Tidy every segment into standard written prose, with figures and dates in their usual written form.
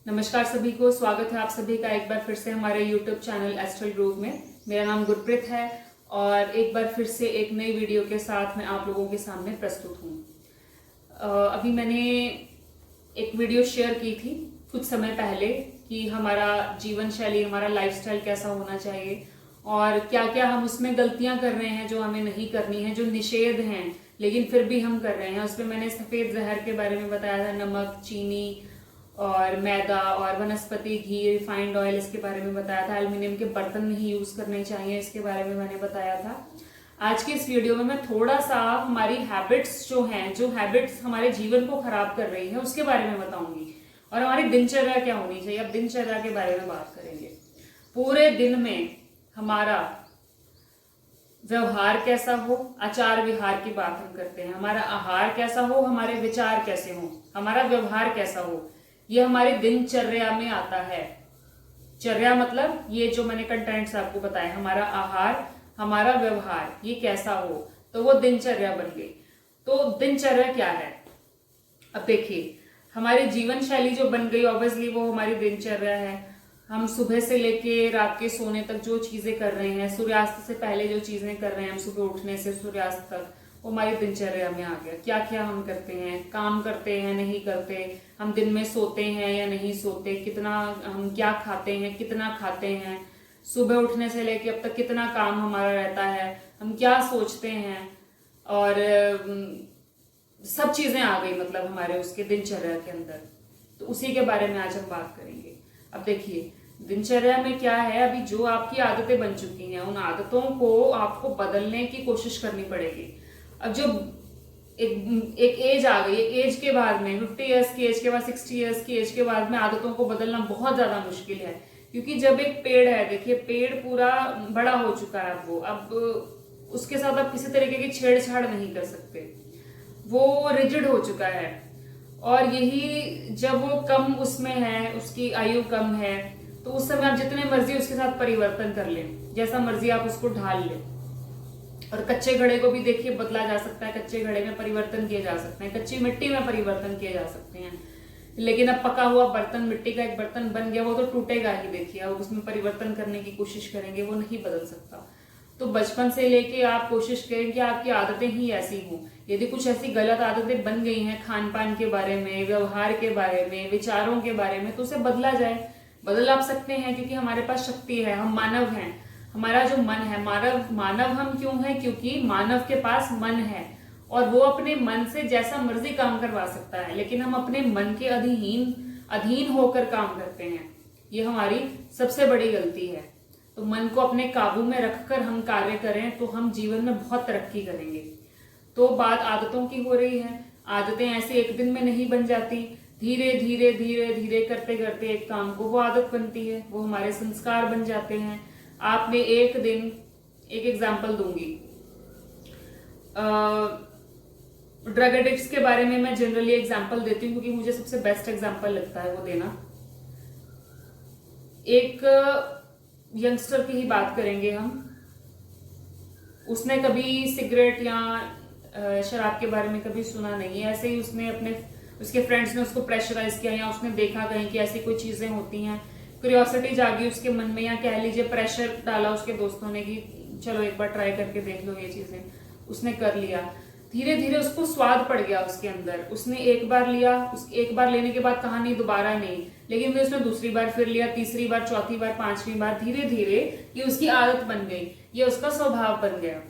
नमस्कार सभी को, स्वागत है आप सभी का एक बार फिर से हमारे YouTube चैनल एस्ट्रल ग्रुप में। मेरा नाम गुरप्रीत है और एक बार फिर से एक नई वीडियो के साथ मैं आप लोगों के सामने प्रस्तुत हूँ। अभी मैंने एक वीडियो शेयर की थी कुछ समय पहले कि हमारा जीवन शैली, हमारा लाइफस्टाइल कैसा होना चाहिए और क्या क्या हम उसमें गलतियां कर रहे हैं जो हमें नहीं करनी है, जो निषेध हैं लेकिन फिर भी हम कर रहे हैं। उसमें मैंने सफेद जहर के बारे में बताया था, नमक, चीनी और मैदा और वनस्पति घी, रिफाइंड ऑयल, इसके बारे में बताया था। एल्युमिनियम के बर्तन नहीं यूज करने चाहिए, इसके बारे में मैंने बताया था। आज की इस वीडियो में मैं थोड़ा सा हमारी हैबिट्स जो हैं, जो हैबिट्स हमारे जीवन को खराब कर रही है उसके बारे में बताऊंगी और हमारी दिनचर्या क्या होनी चाहिए। अब दिनचर्या के बारे में बात करेंगे। पूरे दिन में हमारा व्यवहार कैसा हो, आचार विहार की बात हम करते हैं। हमारा आहार कैसा हो, हमारे विचार कैसे हो, हमारा व्यवहार कैसा हो, ये हमारी दिनचर्या में आता है। चर्या मतलब ये जो मैंने कंटेंट्स आपको बताया, हमारा आहार, हमारा व्यवहार, ये कैसा हो तो वो दिनचर्या बन गई। तो दिनचर्या क्या है? अब देखिए, हमारी जीवन शैली जो बन गई ऑब्वियसली वो हमारी दिनचर्या है। हम सुबह से लेके रात के सोने तक जो चीजें कर रहे हैं, सूर्यास्त से पहले जो चीजें कर रहे हैं, हम सुबह उठने से सूर्यास्त तक, वो हमारी दिनचर्या में आ गया। क्या क्या हम करते हैं, काम करते हैं नहीं करते, हम दिन में सोते हैं या नहीं सोते, कितना हम क्या खाते हैं, कितना खाते हैं, सुबह उठने से लेके अब तक कितना काम हमारा रहता है, हम क्या सोचते हैं, और सब चीजें आ गई मतलब हमारे उसके दिनचर्या के अंदर। तो उसी के बारे में आज हम बात करेंगे। अब देखिए, दिनचर्या में क्या है, अभी जो आपकी आदतें बन चुकी हैं उन आदतों को आपको बदलने की कोशिश करनी पड़ेगी। अब जो एक एज आ गई, एक एज के बाद में 50 इयर्स की एज के बाद, 60 इयर्स की एज के बाद में आदतों को बदलना बहुत ज्यादा मुश्किल है। क्योंकि जब एक पेड़ है, देखिए पेड़ पूरा बड़ा हो चुका है, वो अब उसके साथ आप किसी तरीके की छेड़छाड़ नहीं कर सकते, वो रिजिड हो चुका है। और यही जब वो कम उसमें है, उसकी आयु कम है, तो उस समय आप जितने मर्जी उसके साथ परिवर्तन कर लें, जैसा मर्जी आप उसको ढाल लें। और कच्चे घड़े को भी देखिए बदला जा सकता है, कच्चे घड़े में परिवर्तन किए जा सकते हैं, कच्ची मिट्टी में परिवर्तन किए जा सकते हैं। लेकिन अब पका हुआ बर्तन, मिट्टी का एक बर्तन बन गया, वो तो टूटेगा ही। देखिए अब उसमें परिवर्तन करने की कोशिश करेंगे, वो नहीं बदल सकता। तो बचपन से लेके आप कोशिश करें कि आपकी आदतें ही ऐसी हों। यदि कुछ ऐसी गलत आदतें बन गई हैं खान पान के बारे में, व्यवहार के बारे में, विचारों के बारे में, तो उसे बदला जाए। बदल आप सकते हैं क्योंकि हमारे पास शक्ति है, हम मानव हैं। हमारा जो मन है, मानव हम क्यों है? क्योंकि मानव के पास मन है और वो अपने मन से जैसा मर्जी काम करवा सकता है, लेकिन हम अपने मन के अधीन होकर काम करते हैं। ये हमारी सबसे बड़ी गलती है। तो मन को अपने काबू में रखकर हम कार्य करें तो हम जीवन में बहुत तरक्की करेंगे। तो बात आदतों की हो रही है। आदतें ऐसे एक दिन में नहीं बन जाती, धीरे धीरे धीरे धीरे करते करते एक काम को वो आदत बनती है, वो हमारे संस्कार बन जाते हैं। आपने एक दिन, एक एग्जाम्पल दूंगी, ड्रग एडिक्ट्स के बारे में मैं जनरली एग्जाम्पल देती हूँ क्योंकि मुझे सबसे बेस्ट एग्जाम्पल लगता है वो देना। एक यंगस्टर की ही बात करेंगे हम। उसने कभी सिगरेट या शराब के बारे में कभी सुना नहीं है। ऐसे ही उसके फ्रेंड्स ने उसको प्रेशराइज किया या उसने देखा कहीं कि ऐसी कोई चीजें होती हैं, क्यूरियोसिटी जागी उसके मन में, या कह लीजिए प्रेशर डाला उसके दोस्तों ने कि चलो एक बार ट्राई करके देख लो ये चीजें। उसने कर लिया, धीरे धीरे उसको स्वाद पड़ गया उसके अंदर। उसने एक बार लिया, एक बार लेने के बाद कहा नहीं, दोबारा नहीं, लेकिन फिर उसने दूसरी बार फिर लिया, तीसरी बार, चौथी बार, पांचवी बार, धीरे धीरे ये उसकी आदत बन गई, ये उसका स्वभाव बन गया।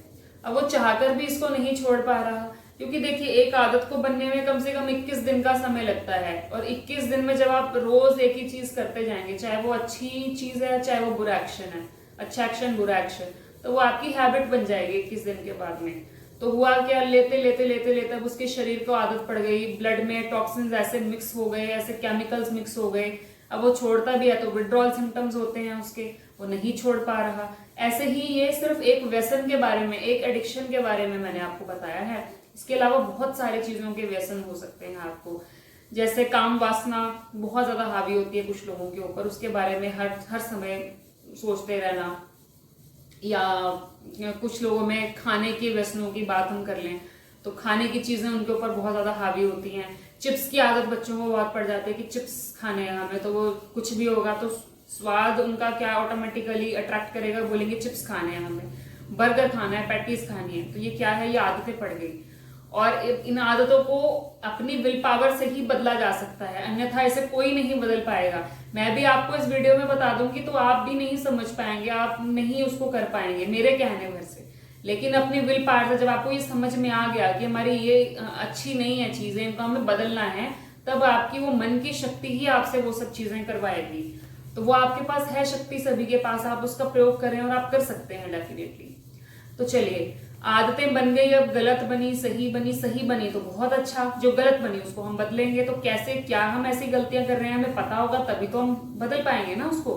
अब वो चाहकर भी इसको नहीं छोड़ पा रहा, क्योंकि देखिए एक आदत को बनने में कम से कम 21 दिन का समय लगता है। और 21 दिन में जब आप रोज एक ही चीज करते जाएंगे, चाहे वो अच्छी चीज है चाहे वो बुरा एक्शन है, अच्छा एक्शन बुरा एक्शन, तो वो आपकी हैबिट बन जाएगी 21 दिन के बाद में। तो हुआ क्या, लेते लेते लेते लेते अब उसके शरीर को आदत पड़ गई, ब्लड में टॉक्सिन्स ऐसे मिक्स हो गए, ऐसे केमिकल्स मिक्स हो गए। अब वो छोड़ता भी है तो विड्रॉल सिम्टम्स होते हैं उसके, वो नहीं छोड़ पा रहा। ऐसे ही ये सिर्फ एक व्यसन के बारे में, एक एडिक्शन के बारे में मैंने आपको बताया है। इसके अलावा बहुत सारी चीजों के व्यसन हो सकते हैं आपको। जैसे काम वासना बहुत ज्यादा हावी होती है कुछ लोगों के ऊपर, उसके बारे में हर समय सोचते रहना। या कुछ लोगों में खाने के व्यसनों की बात हम कर लें तो खाने की चीजें उनके ऊपर बहुत ज्यादा हावी होती हैं। चिप्स की आदत बच्चों को बहुत पड़ जाती है कि चिप्स खाने हैं हमें, तो वो कुछ भी होगा तो स्वाद उनका क्या ऑटोमेटिकली अट्रैक्ट करेगा, बोलेंगे चिप्स खाने हैं हमें, बर्गर खाना है, पैटीज खानी है। तो ये क्या है, ये आदतें पड़ गई। और इन आदतों को अपनी विल पावर से ही बदला जा सकता है, अन्यथा इसे कोई नहीं बदल पाएगा। मैं भी आपको इस वीडियो में बता दूंगी तो आप भी नहीं समझ पाएंगे, आप नहीं उसको कर पाएंगे मेरे कहने भर से। लेकिन अपनी विल पावर से जब आपको ये समझ में आ गया कि हमारी ये अच्छी नहीं है चीजें, इनको हमें बदलना है, तब आपकी वो मन की शक्ति ही आपसे वो सब चीजें करवाएगी। तो वो आपके पास है शक्ति, सभी के पास, आप उसका प्रयोग करें और आप कर सकते हैं डेफिनेटली। तो चलिए, आदतें बन गई, अब गलत बनी, सही बनी, सही बनी तो बहुत अच्छा, जो गलत बनी उसको हम बदलेंगे। तो कैसे, क्या हम ऐसी गलतियां कर रहे हैं हमें पता होगा, तभी तो हम बदल पाएंगे ना उसको।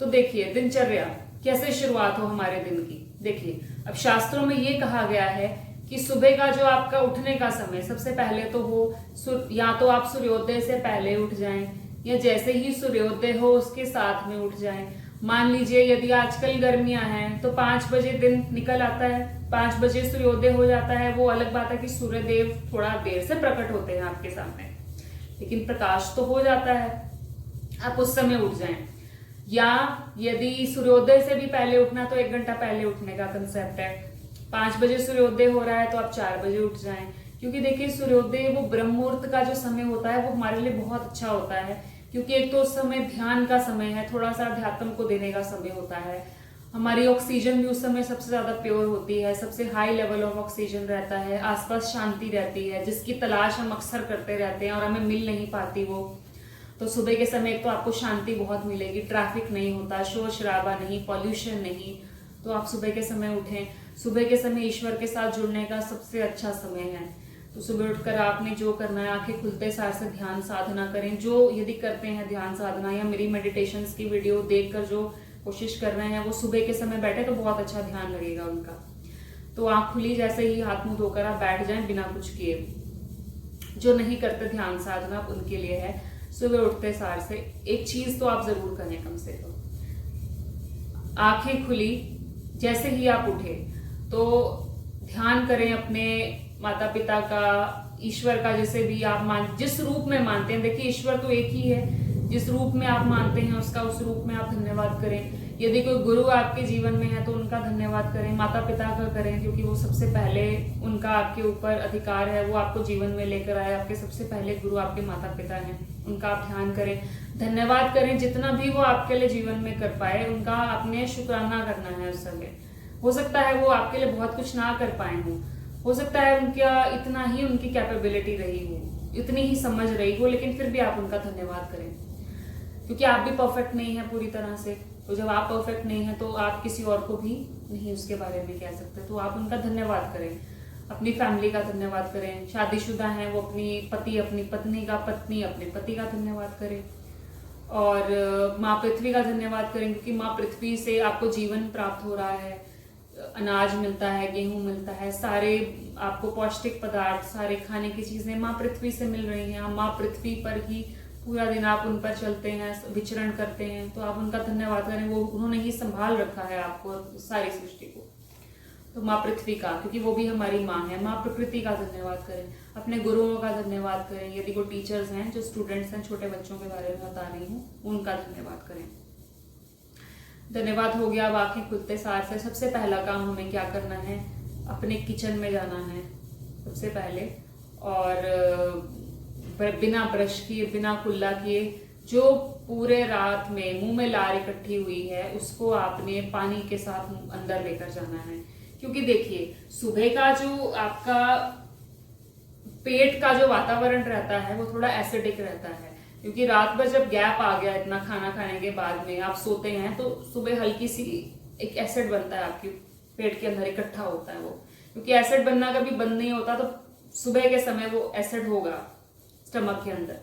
तो देखिए, दिनचर्या कैसे शुरुआत हो हमारे दिन की। देखिए, अब शास्त्रों में ये कहा गया है कि सुबह का जो आपका उठने का समय सबसे पहले तो हो, या तो आप सूर्योदय से पहले उठ जाएं, या जैसे ही सूर्योदय हो उसके साथ में उठ जाएं। मान लीजिए यदि आजकल गर्मियां हैं तो 5 बजे दिन निकल आता है, 5 बजे सूर्योदय हो जाता है। वो अलग बात है कि सूर्यदेव थोड़ा देर से प्रकट होते हैं आपके सामने, लेकिन प्रकाश तो हो जाता है, आप उस समय उठ जाएं। या यदि सूर्योदय से भी पहले उठना तो 1 घंटा पहले उठने का कंसेप्ट है। 5 बजे सूर्योदय हो रहा है तो आप 4 बजे उठ जाएं, क्योंकि देखिए सूर्योदय वो ब्रह्म मुहूर्त का जो समय होता है वो हमारे लिए बहुत अच्छा होता है, क्योंकि एक तो उस समय ध्यान का समय है, थोड़ा सा अध्यात्म को देने का समय होता है। हमारी ऑक्सीजन भी उस समय सबसे ज्यादा प्योर होती है, सबसे हाई लेवल ऑफ ऑक्सीजन रहता है, आसपास शांति रहती है, जिसकी तलाश हम अक्सर करते रहते हैं और हमें मिल नहीं पाती वो। तो सुबह के समय एक तो आपको शांति बहुत मिलेगी, ट्रैफिक नहीं होता, शोर शराबा नहीं, पॉल्यूशन नहीं। तो आप सुबह के समय उठें। सुबह के समय ईश्वर के साथ जुड़ने का सबसे अच्छा समय है। तो सुबह उठकर आपने जो करना है, आंखें खुलते सार से ध्यान साधना करें। जो यदि करते हैं ध्यान साधना या मेरी मेडिटेशंस की वीडियो देखकर जो कोशिश कर रहे हैं, वो सुबह के समय बैठे तो बहुत अच्छा ध्यान लगेगा उनका। तो आंख खुली जैसे ही हाथ मुंह धोकर आप बैठ जाएं बिना कुछ किए। जो नहीं करते ध्यान साधना उनके लिए है, सुबह उठते सार से एक चीज तो आप जरूर करें, कम से कम आंखें खुली जैसे ही आप उठे तो ध्यान करें अपने माता पिता का, ईश्वर का, जैसे भी आप जिस रूप में मानते हैं। देखिए, ईश्वर तो एक ही है, जिस रूप में आप मानते हैं उसका, उस रूप में आप धन्यवाद करें। यदि कोई गुरु आपके जीवन में है तो उनका धन्यवाद करें, माता पिता का करें, क्योंकि वो सबसे पहले, उनका आपके ऊपर अधिकार है, वो आपको जीवन में लेकर आए। आपके सबसे पहले गुरु आपके माता पिता हैं, उनका आप ध्यान करें, धन्यवाद करें। जितना भी वो आपके लिए जीवन में कर पाए उनका आपने शुक्राना करना है उस समय। हो सकता है वो आपके लिए बहुत कुछ ना कर पाए हो सकता है उनका इतना ही उनकी कैपेबिलिटी रही हो, इतनी ही समझ रही हो, लेकिन फिर भी आप उनका धन्यवाद करें, क्योंकि आप भी परफेक्ट नहीं है पूरी तरह से। तो जब आप परफेक्ट नहीं है तो आप किसी और को भी नहीं उसके बारे में कह सकते, तो आप उनका धन्यवाद करें। अपनी फैमिली का धन्यवाद करें, शादीशुदा हैं वो अपनी पति अपनी पत्नी का, पत्नी अपने पति का धन्यवाद करें। और माँ पृथ्वी का धन्यवाद करें, क्योंकि माँ पृथ्वी से आपको जीवन प्राप्त हो रहा है, अनाज मिलता है, गेहूं मिलता है, सारे आपको पौष्टिक पदार्थ, सारे खाने की चीजें माँ पृथ्वी से मिल रही हैं। माँ पृथ्वी पर ही पूरा दिन आप उन पर चलते हैं, विचरण करते हैं, तो आप उनका धन्यवाद करें। वो उन्होंने ही संभाल रखा है आपको, सारी सृष्टि को। तो माँ पृथ्वी का, क्योंकि वो भी हमारी माँ है। माँ प्रकृति का धन्यवाद करें, अपने गुरुओं का धन्यवाद करें। यदि वो टीचर्स हैं, जो स्टूडेंट्स हैं, छोटे बच्चों के बारे में बता रही हूँ, उनका धन्यवाद करें। धन्यवाद हो गया। अब आंखें खुलते सार से सबसे पहला काम हमें क्या करना है, अपने किचन में जाना है सबसे पहले, और बिना ब्रश किए, बिना कुल्ला किए, जो पूरे रात में मुंह में लार इकट्ठी हुई है उसको आपने पानी के साथ अंदर लेकर जाना है। क्योंकि देखिए, सुबह का जो आपका पेट का जो वातावरण रहता है वो थोड़ा एसिडिक रहता है, क्योंकि रात भर जब गैप आ गया इतना खाना खाने के बाद में, आप सोते हैं तो सुबह हल्की सी एक एसिड बनता है आपके पेट के अंदर, इकट्ठा होता है वो। क्योंकि एसिड बनना कभी बंद नहीं होता, तो सुबह के समय वो एसिड होगा स्टमक के अंदर,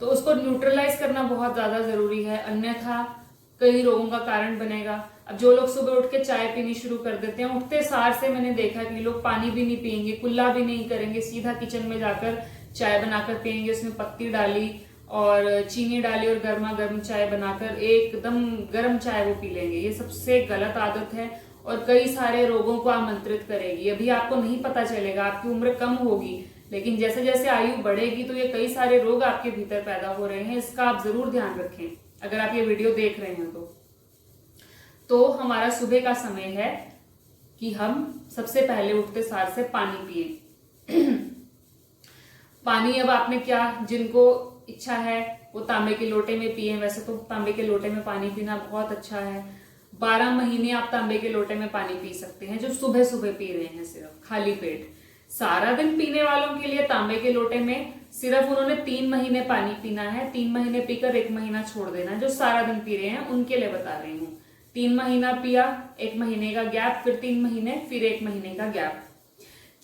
तो उसको न्यूट्रलाइज करना बहुत ज्यादा जरूरी है, अन्यथा कई रोगों का कारण बनेगा। अब जो लोग सुबह उठ के चाय पीनी शुरू कर देते हैं, उठते सार से मैंने देखा कि लोग पानी भी नहीं पियेंगे, कुल्ला भी नहीं करेंगे, सीधा किचन में जाकर चाय बनाकर पियेंगे। उसमें पत्ती डाली और चीनी डाली और गर्मा गर्म चाय बनाकर एकदम गर्म चाय वो पी लेंगे। ये सबसे गलत आदत है और कई सारे रोगों को आमंत्रित करेगी। अभी आपको नहीं पता चलेगा, आपकी उम्र कम होगी, लेकिन जैसे जैसे आयु बढ़ेगी तो ये कई सारे रोग आपके भीतर पैदा हो रहे हैं, इसका आप जरूर ध्यान रखें अगर आप ये वीडियो देख रहे हैं तो हमारा सुबह का समय है कि हम सबसे पहले उठते सार से पानी पिए। पानी अब आपने क्या, जिनको इच्छा है वो तांबे के लोटे में पिए। वैसे तो तांबे के लोटे में पानी पीना बहुत अच्छा है। 12 महीने आप तांबे के लोटे में पानी पी सकते हैं, जो सुबह सुबह पी रहे हैं सिर्फ खाली पेट। सारा दिन पीने वालों के लिए तांबे के लोटे में सिर्फ उन्होंने 3 महीने पानी पीना है। 3 महीने पीकर 1 महीना छोड़ देना। जो सारा दिन पी रहे हैं उनके लिए बता रही हूँ। 3 महीना पिया, 1 महीने का गैप, फिर 3 महीने, फिर 1 महीने का गैप।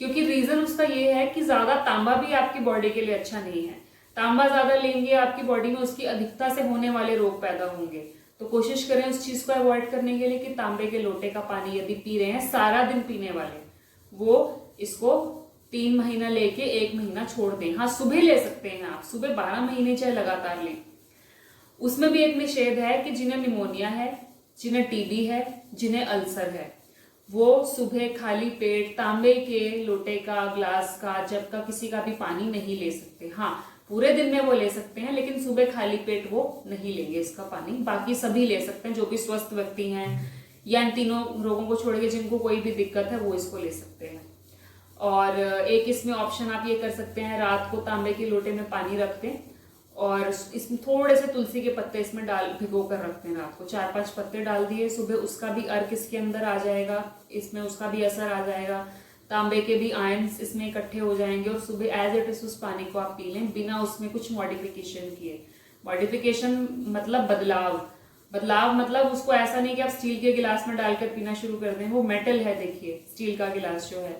क्योंकि रीजन उसका ये है कि ज्यादा तांबा भी आपकी बॉडी के लिए अच्छा नहीं है। तांबा ज्यादा लेंगे आपकी बॉडी में उसकी अधिकता से होने वाले रोग पैदा होंगे। तो कोशिश करें उस चीज को अवॉइड करने के लिए कि तांबे के लोटे का पानी यदि पी रहे हैं सारा दिन पीने वाले, वो इसको 3 महीना लेके 1 महीना छोड़ दें। हाँ, सुबह ले सकते हैं आप, सुबह 12 महीने चाहे लगातार लें। उसमें भी एक निषेध है कि जिन्हें निमोनिया है, जिन्हें टीबी है, जिन्हें अल्सर है, वो सुबह खाली पेट तांबे के लोटे का, ग्लास का, जग का, किसी का भी पानी नहीं ले सकते। हाँ, पूरे दिन में वो ले सकते हैं, लेकिन सुबह खाली पेट वो नहीं लेंगे इसका पानी। बाकी सभी ले सकते हैं, जो भी स्वस्थ व्यक्ति हैं या इन तीनों रोगों को छोड़ के जिनको कोई भी दिक्कत है वो इसको ले सकते हैं। और एक इसमें ऑप्शन आप ये कर सकते हैं, रात को तांबे के लोटे में पानी रख दें और इसमें थोड़े से तुलसी के पत्ते इसमें भिगो कर रखते हैं। रात को 4-5 पत्ते डाल दिए, सुबह उसका भी अर्क इसके अंदर आ जाएगा, इसमें उसका भी असर आ जाएगा, तांबे के भी आयंस इसमें इकट्ठे हो जाएंगे और सुबह एज इट इज उस पानी को आप पी लें बिना उसमें कुछ मॉडिफिकेशन किए। मॉडिफिकेशन मतलब बदलाव मतलब उसको ऐसा नहीं कि आप स्टील के गिलास में डालकर पीना शुरू कर दें। वो मेटल है, देखिए स्टील का गिलास जो है,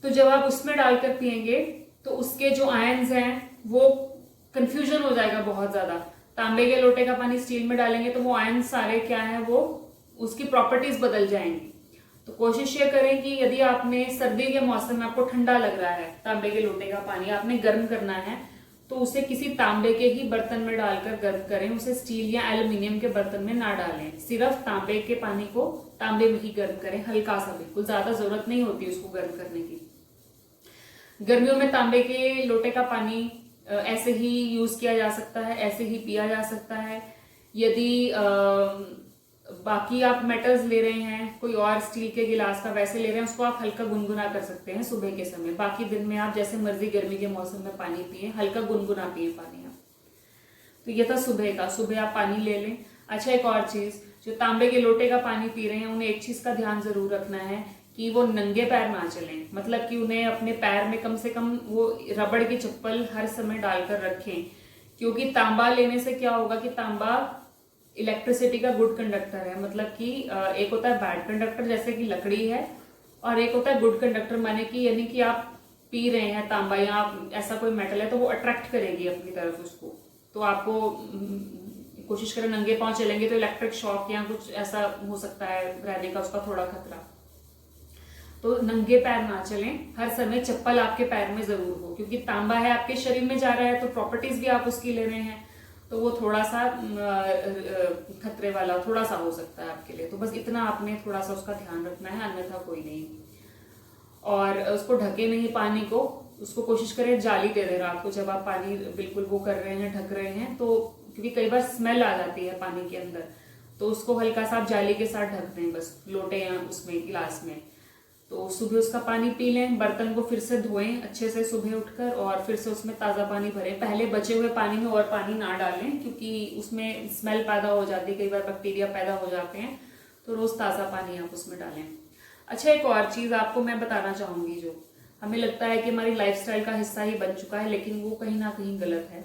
तो जब आप उसमें डालकर पिएंगे तो उसके जो आयंस हैं वो कंफ्यूजन हो जाएगा बहुत ज्यादा। तांबे के लोटे का पानी स्टील में डालेंगे तो वो आयंस सारे क्या है, वो उसकी प्रॉपर्टीज बदल जाएंगी। तो कोशिश ये करें कि यदि आपने सर्दी के मौसम में आपको ठंडा लग रहा है, तांबे के लोटे का पानी आपने गर्म करना है तो उसे किसी तांबे के ही बर्तन में डालकर गर्म करें। उसे स्टील या एल्यूमिनियम के बर्तन में ना डालें। सिर्फ तांबे के पानी को तांबे में ही गर्म करें, हल्का सा, बिल्कुल ज्यादा जरूरत नहीं होती उसको गर्म करने की। गर्मियों में तांबे के लोटे का पानी ऐसे ही यूज किया जा सकता है, ऐसे ही पिया जा सकता है। यदि बाकी आप मेटल्स ले रहे हैं, कोई और स्टील के गिलास का वैसे ले रहे हैं, उसको आप हल्का गुनगुना कर सकते हैं सुबह के समय। बाकी दिन में आप जैसे मर्जी गर्मी के मौसम में पानी पिए, हल्का गुनगुना पिए पानी आप। तो ये था सुबह का, सुबह आप पानी ले लें। अच्छा, एक और चीज, जो तांबे के लोटे का पानी पी रहे हैं उन्हें एक चीज का ध्यान जरूर रखना है कि वो नंगे पैर ना चलें। मतलब कि उन्हें अपने पैर में कम से कम वो रबड़ की चप्पल हर समय डालकर रखें, क्योंकि तांबा लेने से क्या होगा कि तांबा इलेक्ट्रिसिटी का गुड कंडक्टर है। मतलब कि एक होता है बैड कंडक्टर जैसे कि लकड़ी है, और एक होता है गुड कंडक्टर माने कि यानी कि आप पी रहे हैं तांबा या ऐसा कोई मेटल है तो वो अट्रैक्ट करेगी अपनी तरफ उसको। तो आपको कोशिश करें नंगे पांव चलेंगे तो इलेक्ट्रिक शॉक या कुछ ऐसा हो सकता है रहने का उसका थोड़ा खतरा। तो नंगे पैर ना चलें, हर समय चप्पल आपके पैर में जरूर हो, क्योंकि तांबा है आपके शरीर में जा रहा है तो प्रॉपर्टीज भी आप उसकी ले रहे हैं, तो वो थोड़ा सा खतरे वाला थोड़ा सा हो सकता है आपके लिए। तो बस इतना आपने थोड़ा सा उसका ध्यान रखना है, अन्यथा कोई नहीं। और उसको ढके नहीं पानी को, उसको कोशिश करें जाली दे दें रात को जब आप पानी बिल्कुल वो कर रहे हैं, ढक रहे हैं, तो क्योंकि कई बार स्मेल आ जाती है पानी के अंदर, तो उसको हल्का सा आप जाली के साथ ढक दें बस लोटे या उसमें गिलास में। तो सुबह उसका पानी पी लें। बर्तन को फिर से धोएं अच्छे से सुबह उठकर और फिर से उसमें ताज़ा पानी भरें। पहले बचे हुए पानी में और पानी ना डालें, क्योंकि उसमें स्मेल पैदा हो जाती है, कई बार बैक्टीरिया पैदा हो जाते हैं, तो रोज ताज़ा पानी आप उसमें डालें। अच्छा, एक और चीज़ आपको मैं बताना चाहूँगी, जो हमें लगता है कि हमारी लाइफस्टाइल का हिस्सा ही बन चुका है, लेकिन वो कहीं ना कहीं गलत है।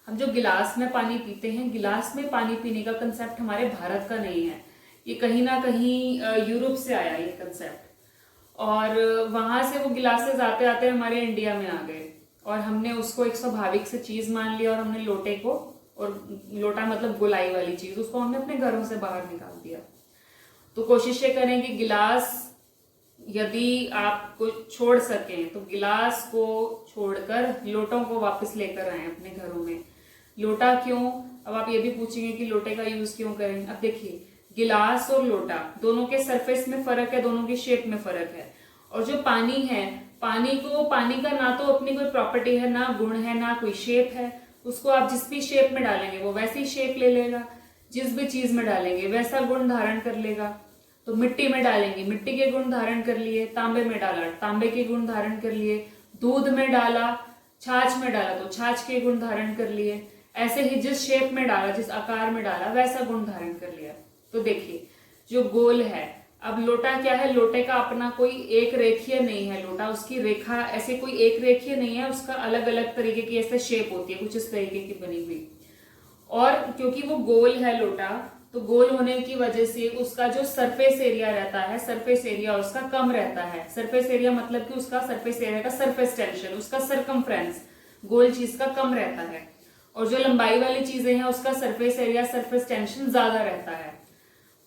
हम जो गिलास में पानी पीते हैं, गिलास में पानी पीने का कंसेप्ट हमारे भारत का नहीं है, ये कहीं ना कहीं यूरोप से आया ये कंसेप्ट, और वहां से वो गिलासेस आते आते हमारे इंडिया में आ गए और हमने उसको एक स्वाभाविक से चीज मान लिया और हमने लोटे को, और लोटा मतलब गोलाई वाली चीज, उसको हमने अपने घरों से बाहर निकाल दिया। तो कोशिश ये करें कि गिलास यदि आपको छोड़ सकें तो गिलास को छोड़कर लोटों को वापस लेकर आए अपने घरों में। लोटा क्यों? अब आप ये भी पूछेंगे कि लोटे का यूज क्यों करें। अब देखिए, गिलास और लोटा दोनों के सरफेस में फर्क है, दोनों की शेप में फर्क है, और जो पानी है पानी का ना तो अपनी कोई प्रॉपर्टी है, ना गुण है, ना कोई शेप है। उसको आप जिस भी शेप में डालेंगे वो वैसी शेप ले लेगा, जिस भी चीज में डालेंगे वैसा गुण धारण कर लेगा। तो मिट्टी में डालेंगे, मिट्टी के गुण धारण कर लिए। तांबे में डाला, तांबे के गुण धारण कर लिए। दूध में डाला, छाछ में डाला तो छाछ के गुण धारण कर लिए। ऐसे ही जिस शेप में डाला, जिस आकार में डाला वैसा गुण धारण कर लिया। तो देखिए जो गोल है, अब लोटा क्या है, लोटे का अपना कोई एक रेखीय नहीं है लोटा, उसकी रेखा ऐसे कोई एक रेखीय नहीं है, उसका अलग अलग तरीके की ऐसे शेप होती है, कुछ इस तरीके की बनी हुई। और क्योंकि वो गोल है लोटा, तो गोल होने की वजह से उसका जो सरफेस एरिया रहता है, सरफेस एरिया उसका कम रहता है। सरफेस एरिया मतलब कि उसका सरफेस एरिया का सरफेस टेंशन, उसका सरकमफ्रेंस गोल चीज का कम रहता है। और जो लंबाई वाली चीजें हैं उसका सरफेस एरिया, सरफेस टेंशन ज्यादा रहता है।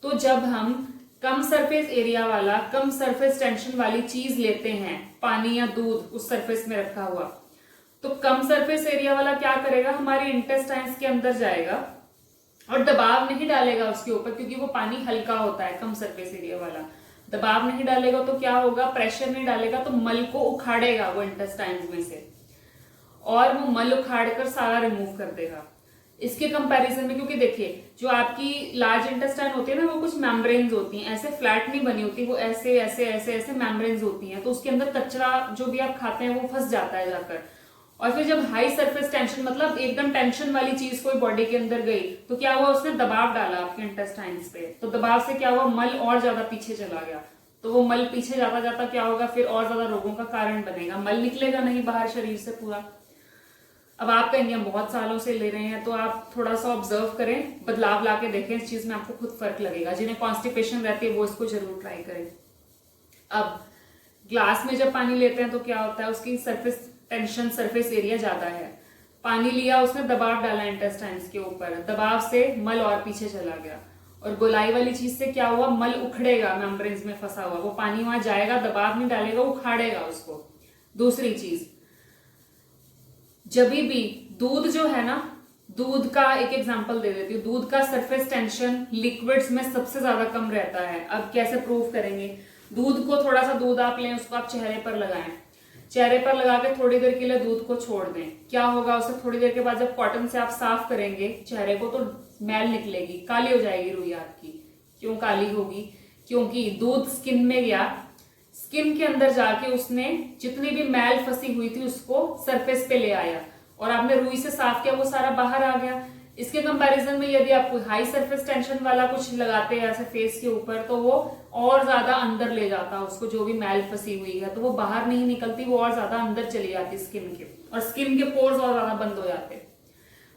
तो जब हम कम सरफेस एरिया वाला, कम सरफेस टेंशन वाली चीज लेते हैं, पानी या दूध उस सरफेस में रखा हुआ, तो कम सरफेस एरिया वाला क्या करेगा, हमारे इंटेस्टाइन्स के अंदर जाएगा और दबाव नहीं डालेगा उसके ऊपर, क्योंकि वो पानी हल्का होता है। कम सरफेस एरिया वाला दबाव नहीं डालेगा तो क्या होगा, प्रेशर नहीं डालेगा तो मल को उखाड़ेगा वो इंटेस्टाइन्स में से, और वो मल उखाड़ कर सारा रिमूव कर देगा। इसके कंपैरिजन में, क्योंकि देखिए जो आपकी लार्ज इंटेस्टाइन होती है ना, वो कुछ मेम्ब्रेन्स होती हैं, ऐसे फ्लैट नहीं बनी होती, वो ऐसे ऐसे ऐसे ऐसे मेम्ब्रेन्स होती हैं। तो उसके अंदर कचरा जो भी आप खाते हैं वो फंस जाता है जाकर। और फिर जब हाई सरफेस टेंशन, मतलब एकदम टेंशन वाली चीज कोई बॉडी के अंदर गई, तो क्या हुआ, उसने दबाव डाला आपके इंटेस्टाइन्स पे, तो दबाव से क्या हुआ, मल और ज्यादा पीछे चला गया। तो वो मल पीछे जाता जाता क्या होगा, फिर और ज्यादा रोगों का कारण बनेगा। मल निकलेगा नहीं बाहर शरीर से पूरा। अब आप कहेंगे हम बहुत सालों से ले रहे हैं, तो आप थोड़ा सा ऑब्जर्व करें, बदलाव लाके देखें, इस चीज में आपको खुद फर्क लगेगा। जिन्हें कॉन्स्टिपेशन रहती है वो इसको जरूर ट्राई करें। अब ग्लास में जब पानी लेते हैं तो क्या होता है, उसकी सरफेस टेंशन, सरफेस एरिया ज्यादा है। पानी लिया, उसने दबाव डाला इंटेस्टाइन्स के ऊपर, दबाव से मल और पीछे चला गया। और गोलाई वाली चीज से क्या हुआ, मल उखड़ेगा, मेम्ब्रेन्स में फंसा हुआ, वो पानी वहां जाएगा, दबाव नहीं डालेगा, उखाड़ेगा उसको। दूसरी चीज, जब भी दूध जो है ना, दूध का एक एग्जांपल दे देती हूँ। दूध का सरफेस टेंशन लिक्विड्स में सबसे ज्यादा कम रहता है। अब कैसे प्रूव करेंगे, दूध को, थोड़ा सा दूध आप लें, उसको आप चेहरे पर लगाएं, चेहरे पर लगा के थोड़ी देर के लिए दूध को छोड़ दें। क्या होगा, उससे थोड़ी देर के बाद जब कॉटन से आप साफ करेंगे चेहरे को, तो मैल निकलेगी, काली हो जाएगी रुई आपकी। क्यों काली होगी, क्योंकि दूध स्किन में गया, स्किन के अंदर जाके उसने जितनी भी मैल फंसी हुई थी उसको सरफेस पे ले आया, और आपने रुई से साफ किया, वो सारा बाहर आ गया। इसके कंपैरिजन में यदि आप हाई सरफेस टेंशन वाला कुछ लगाते हैं ऐसे फेस के ऊपर, तो वो और ज्यादा अंदर ले जाता है उसको, जो भी मैल फंसी हुई है, तो वो बाहर नहीं निकलती, वो और ज्यादा अंदर चली जाती स्किन के, और स्किन के पोर्स और ज्यादा बंद हो जाते।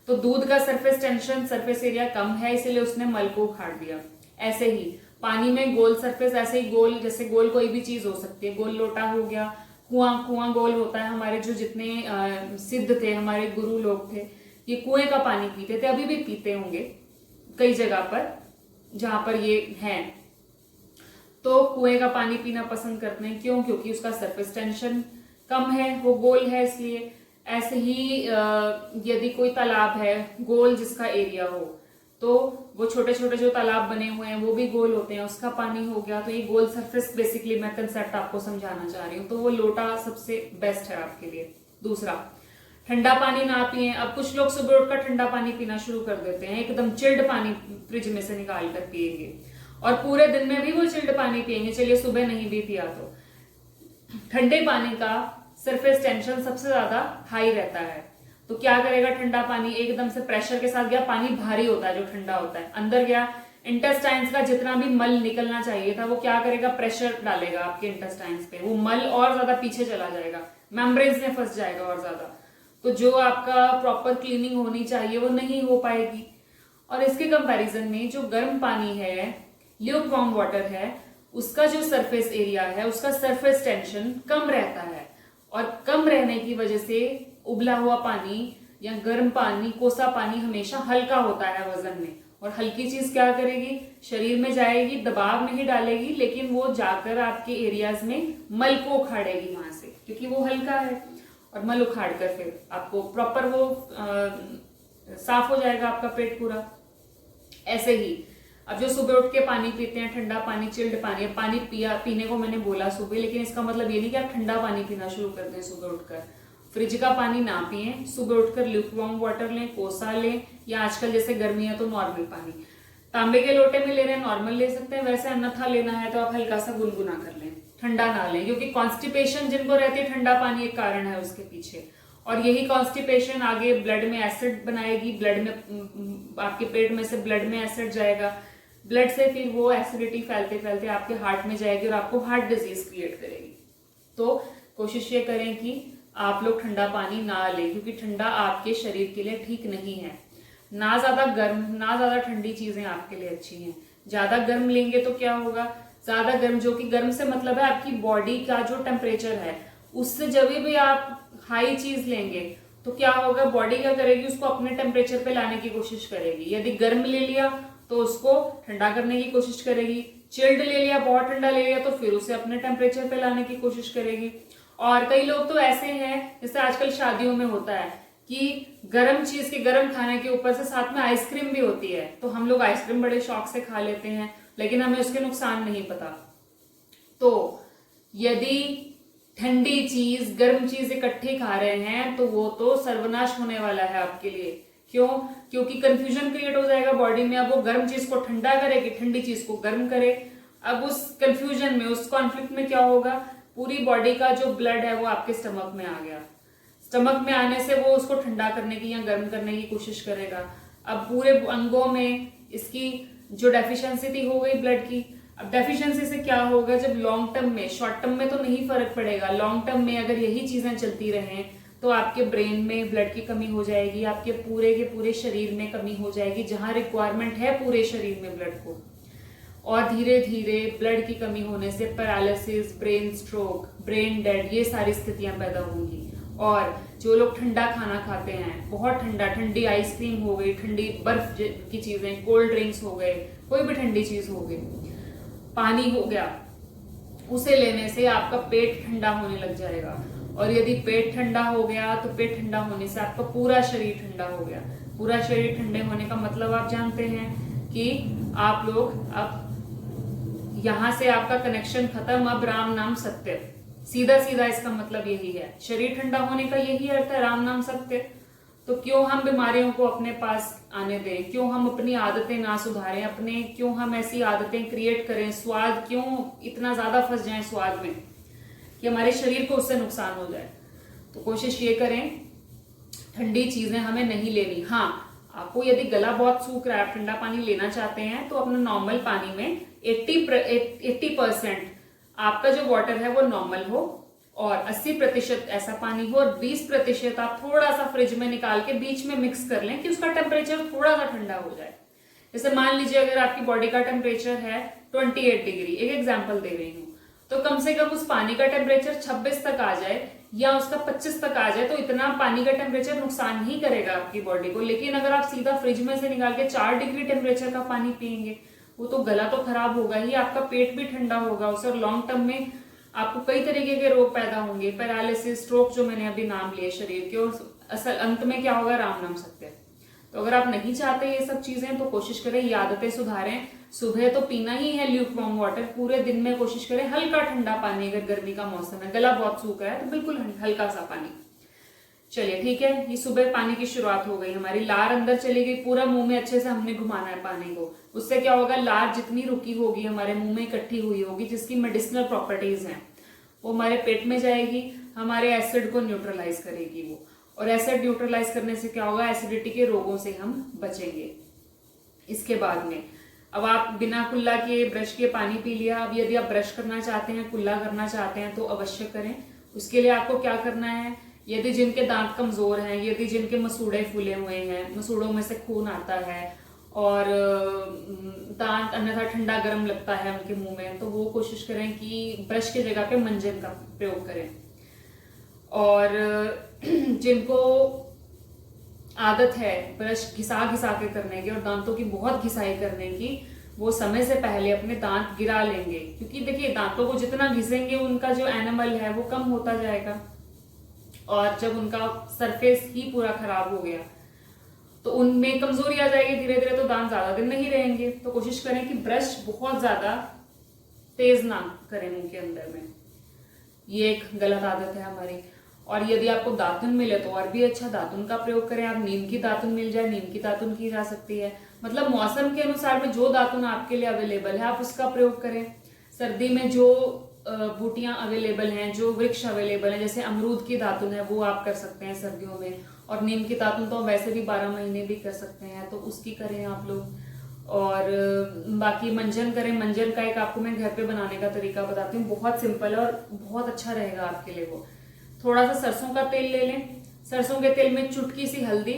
तो दूध का सरफेस टेंशन, सरफेस एरिया कम है, इसलिए उसने मल को उखाड़ दिया। ऐसे ही पानी में गोल सरफेस, ऐसे ही गोल, जैसे गोल कोई भी चीज हो सकती है, गोल लोटा हो गया, कुआं गोल होता है। हमारे जो जितने सिद्ध थे, हमारे गुरु लोग थे, ये कुएं का पानी पीते थे, अभी भी पीते होंगे कई जगह पर जहां पर ये है, तो कुएं का पानी पीना पसंद करते हैं। क्यों, क्योंकि उसका सरफेस टेंशन कम है, वो गोल है इसलिए। ऐसे ही यदि कोई तालाब है गोल जिसका एरिया हो, तो वो छोटे छोटे जो तालाब बने हुए हैं वो भी गोल होते हैं, उसका पानी हो गया। तो ये गोल सरफेस बेसिकली मैं कंसेप्ट आपको समझाना चाह रही हूँ। तो वो लोटा सबसे बेस्ट है आपके लिए। दूसरा, ठंडा पानी ना पिए। अब कुछ लोग सुबह उठकर ठंडा पानी पीना शुरू कर देते हैं, एकदम चिल्ड पानी फ्रिज में से निकाल कर पिएंगे, और पूरे दिन में भी वो चिल्ड पानी पिएंगे, चलिए सुबह नहीं भी पिया तो। ठंडे पानी का सरफेस टेंशन सबसे ज्यादा हाई रहता है, तो क्या करेगा, ठंडा पानी एकदम से प्रेशर के साथ गया, पानी भारी होता है जो ठंडा होता है, अंदर गया, इंटेस्टाइन्स का जितना भी मल निकलना चाहिए था वो क्या करेगा, प्रेशर डालेगा आपके इंटेस्टाइन्स पे, वो मल और ज्यादा पीछे चला जाएगा, मेम्ब्रेन्स में फंस जाएगा और ज्यादा। तो जो आपका प्रॉपर क्लीनिंग होनी चाहिए वो नहीं हो पाएगी। और इसके कंपैरिजन में जो गर्म पानी है, ल्यूकवार्म वाटर है, उसका जो सरफेस एरिया है, उसका सरफेस टेंशन कम रहता है, और कम रहने की वजह से उबला हुआ पानी या गर्म पानी, कोसा पानी हमेशा हल्का होता है वजन में। और हल्की चीज क्या करेगी, शरीर में जाएगी, दबाव नहीं डालेगी, लेकिन वो जाकर आपके एरियाज में मल को उखाड़ेगी वहां से, क्योंकि वो हल्का है। और मल उखाड़ कर फिर आपको प्रॉपर वो साफ हो जाएगा आपका पेट पूरा। ऐसे ही अब जो सुबह उठ के पानी पीते हैं, ठंडा पानी, चिल्ड पानी, पानी पीने को मैंने बोला सुबह, लेकिन इसका मतलब ये नहीं कि आप ठंडा पानी पीना शुरू कर दें सुबह उठकर। फ्रिज का पानी ना पिए, सुबह उठकर ल्यूकवार्म वाटर लें, कोसा लें, या आजकल जैसे गर्मी है तो नॉर्मल पानी। तांबे के लोटे में ले रहे हैं, नॉर्मल ले सकते हैं, वैसे अन्यथा लेना है तो आप हल्का सा गुनगुना कर लें, ठंडा ना लें, क्योंकि कॉन्स्टिपेशन जिनको रहती है, ठंडा पानी एक कारण है उसके पीछे। और यही कॉन्स्टिपेशन आगे ब्लड में एसिड बनाएगी, ब्लड में, आपके पेट में से ब्लड में एसिड जाएगा, ब्लड से फिर वो एसिडिटी फैलते फैलते आपके हार्ट में जाएगी और आपको हार्ट डिजीज क्रिएट करेगी। तो कोशिश ये करें कि आप लोग ठंडा पानी ना लें, क्योंकि ठंडा आपके शरीर के लिए ठीक नहीं है। ना ज्यादा गर्म ना ज्यादा ठंडी चीजें आपके लिए अच्छी हैं। ज्यादा गर्म लेंगे तो क्या होगा, ज्यादा गर्म, जो कि गर्म से मतलब है आपकी बॉडी का जो टेम्परेचर है, उससे जब भी आप हाई चीज लेंगे तो क्या होगा, बॉडी क्या करेगी, उसको अपने टेम्परेचर पे लाने की कोशिश करेगी। यदि गर्म ले लिया तो उसको ठंडा करने की कोशिश करेगी, चिल्ड ले लिया, बहुत ठंडा ले लिया, तो फिर उसे अपने टेम्परेचर पे लाने की कोशिश करेगी। और कई लोग तो ऐसे हैं, जैसे आजकल शादियों में होता है कि गर्म चीज के, गर्म खाने के ऊपर से साथ में आइसक्रीम भी होती है, तो हम लोग आइसक्रीम बड़े शौक से खा लेते हैं, लेकिन हमें उसके नुकसान नहीं पता। तो यदि ठंडी चीज गर्म चीज इकट्ठी खा रहे हैं तो वो तो सर्वनाश होने वाला है आपके लिए। क्यों? क्योंकि कंफ्यूजन क्रिएट हो जाएगा बॉडी में। अब वो गर्म चीज को ठंडा करे कि ठंडी चीज को गर्म करे। अब उस कंफ्यूजन में, उस कॉन्फ्लिक्ट में क्या होगा, पूरी बॉडी का जो ब्लड है वो आपके स्टमक में आ गया। स्टमक में आने से वो उसको ठंडा करने की या गर्म करने की कोशिश करेगा। अब पूरे अंगों में इसकी जो डेफिशिएंसी थी हो गई ब्लड की। अब डेफिशिएंसी से क्या होगा, जब लॉन्ग टर्म में, शॉर्ट टर्म में तो नहीं फर्क पड़ेगा, लॉन्ग टर्म में अगर यही चीजें चलती रहें तो आपके ब्रेन में ब्लड की कमी हो जाएगी, आपके पूरे के पूरे शरीर में कमी हो जाएगी, जहां रिक्वायरमेंट है पूरे शरीर में ब्लड को। और धीरे धीरे ब्लड की कमी होने से paralysis, brain stroke, brain dead, ये सारी स्थितियां पैदा होंगी। और जो लोग ठंडा खाना खाते हैं, बहुत ठंडा, ठंडी आइसक्रीम हो गई, ठंडी बर्फ की चीजें, कोल्ड ड्रिंक्स हो गए, कोई भी ठंडी चीज हो गई, पानी हो गया, उसे लेने से आपका पेट ठंडा होने लग जाएगा। और यदि पेट ठंडा हो गया तो पेट ठंडा होने से आपका पूरा शरीर ठंडा हो गया। पूरा शरीर ठंडे होने का मतलब आप जानते हैं कि आप लोग, अब यहां से आपका कनेक्शन खत्म, अब राम नाम सत्य। सीधा सीधा इसका मतलब यही है, शरीर ठंडा होने का यही अर्थ है, राम नाम सत्य। तो क्यों हम बीमारियों को अपने पास आने दें, क्यों हम अपनी आदतें ना सुधारें, क्यों हम ऐसी आदतें क्रिएट करें, स्वाद क्यों इतना ज्यादा फंस जाएं स्वाद में कि हमारे शरीर को उससे नुकसान हो जाए। तो कोशिश ये करें, ठंडी चीजें हमें नहीं लेनी। हाँ, आपको यदि गला बहुत सूख रहा है, आप ठंडा पानी लेना चाहते हैं तो अपने नॉर्मल पानी में 80% आपका जो वाटर है वो नॉर्मल हो और 80% ऐसा पानी हो, और 20% आप थोड़ा सा फ्रिज में निकाल के बीच में मिक्स कर लें कि उसका टेम्परेचर थोड़ा सा ठंडा हो जाए। जैसे मान लीजिए अगर आपकी बॉडी का टेम्परेचर है 28 डिग्री, एक एग्जाम्पल दे रही हूँ, तो कम से कम उस पानी का टेम्परेचर 26 तक आ जाए या उसका 25 तक आ जाए, तो इतना पानी का टेम्परेचर नुकसान नहीं करेगा आपकी बॉडी को। लेकिन अगर आप सीधा फ्रिज में से निकाल के 4 डिग्री टेम्परेचर का पानी पिएंगे, वो तो गला तो खराब होगा ही, आपका पेट भी ठंडा होगा उससे, और लॉन्ग टर्म में आपको कई तरीके के रोग पैदा होंगे, पैरालिसिस, स्ट्रोक, जो मैंने अभी नाम लिए शरीर के। और असल अंत में क्या होगा, राम नाम सत्य। तो अगर आप नहीं चाहते ये सब चीजें, तो कोशिश करें ये आदतें सुधारें। सुबह तो पीना ही है ल्यूकवार्म वाटर, पूरे दिन में कोशिश करें हल्का ठंडा पानी। अगर गर्मी का मौसम है, गला बहुत सूखा है, तो बिल्कुल हल्का सा पानी। चलिए ठीक है, ये सुबह पानी की शुरुआत हो गई, हमारी लार अंदर चली गई, पूरा मुंह में अच्छे से हमने घुमाना है पानी को। उससे क्या होगा, लार जितनी रुकी होगी हमारे मुंह में इकट्ठी हुई होगी, जिसकी मेडिसिनल प्रॉपर्टीज हैं, वो हमारे पेट में जाएगी, हमारे एसिड को न्यूट्रलाइज करेगी वो। और एसिड न्यूट्रलाइज करने से क्या होगा, एसिडिटी के रोगों से हम बचेंगे। इसके बाद में अब आप बिना कुल्ला के ब्रश के पानी पी लिया। अब यदि आप ब्रश करना चाहते हैं, कुल्ला करना चाहते हैं, तो अवश्य करें। उसके लिए आपको क्या करना है, यदि जिनके दांत कमजोर हैं, यदि जिनके मसूड़े फूले हुए हैं, मसूड़ों में से खून आता है और दांत अन्यथा ठंडा गर्म लगता है उनके मुंह में, तो वो कोशिश करें कि ब्रश की जगह पे मंजन का प्रयोग करें। और जिनको आदत है ब्रश घिसा घिसा के करने की और दांतों की बहुत घिसाई करने की, वो समय से पहले अपने दांत गिरा लेंगे। क्योंकि देखिए, दांतों को जितना घिसेंगे उनका जो एनिमल है वो कम होता जाएगा, और जब उनका सरफेस ही पूरा खराब हो गया तो उनमें कमजोरी आ जाएगी धीरे धीरे, तो दांत ज्यादा दिन नहीं रहेंगे। तो कोशिश करें कि ब्रश बहुत ज्यादा तेज ना करें मुंह के अंदर में, ये एक गलत आदत है हमारी। और यदि आपको दातुन मिले तो और भी अच्छा, दातुन का प्रयोग करें आप। नीम की दातुन मिल जाए, नीम की दातुन की जा सकती है। मतलब मौसम के अनुसार में जो दातुन आपके लिए अवेलेबल है आप उसका प्रयोग करें। सर्दी में जो बूटियां अवेलेबल हैं, जो वृक्ष अवेलेबल हैं, जैसे अमरूद की दातुन है वो आप कर सकते हैं सर्दियों में। और नीम की दातुन तो वैसे भी 12 महीने भी कर सकते हैं, तो उसकी करें आप लोग। और बाकी मंजन करें। मंजन का एक आपको मैं घर पे बनाने का तरीका बताती हूँ, बहुत सिंपल है और बहुत अच्छा रहेगा आपके लिए वो। थोड़ा सा सरसों का तेल ले लें, सरसों के तेल में चुटकी सी हल्दी,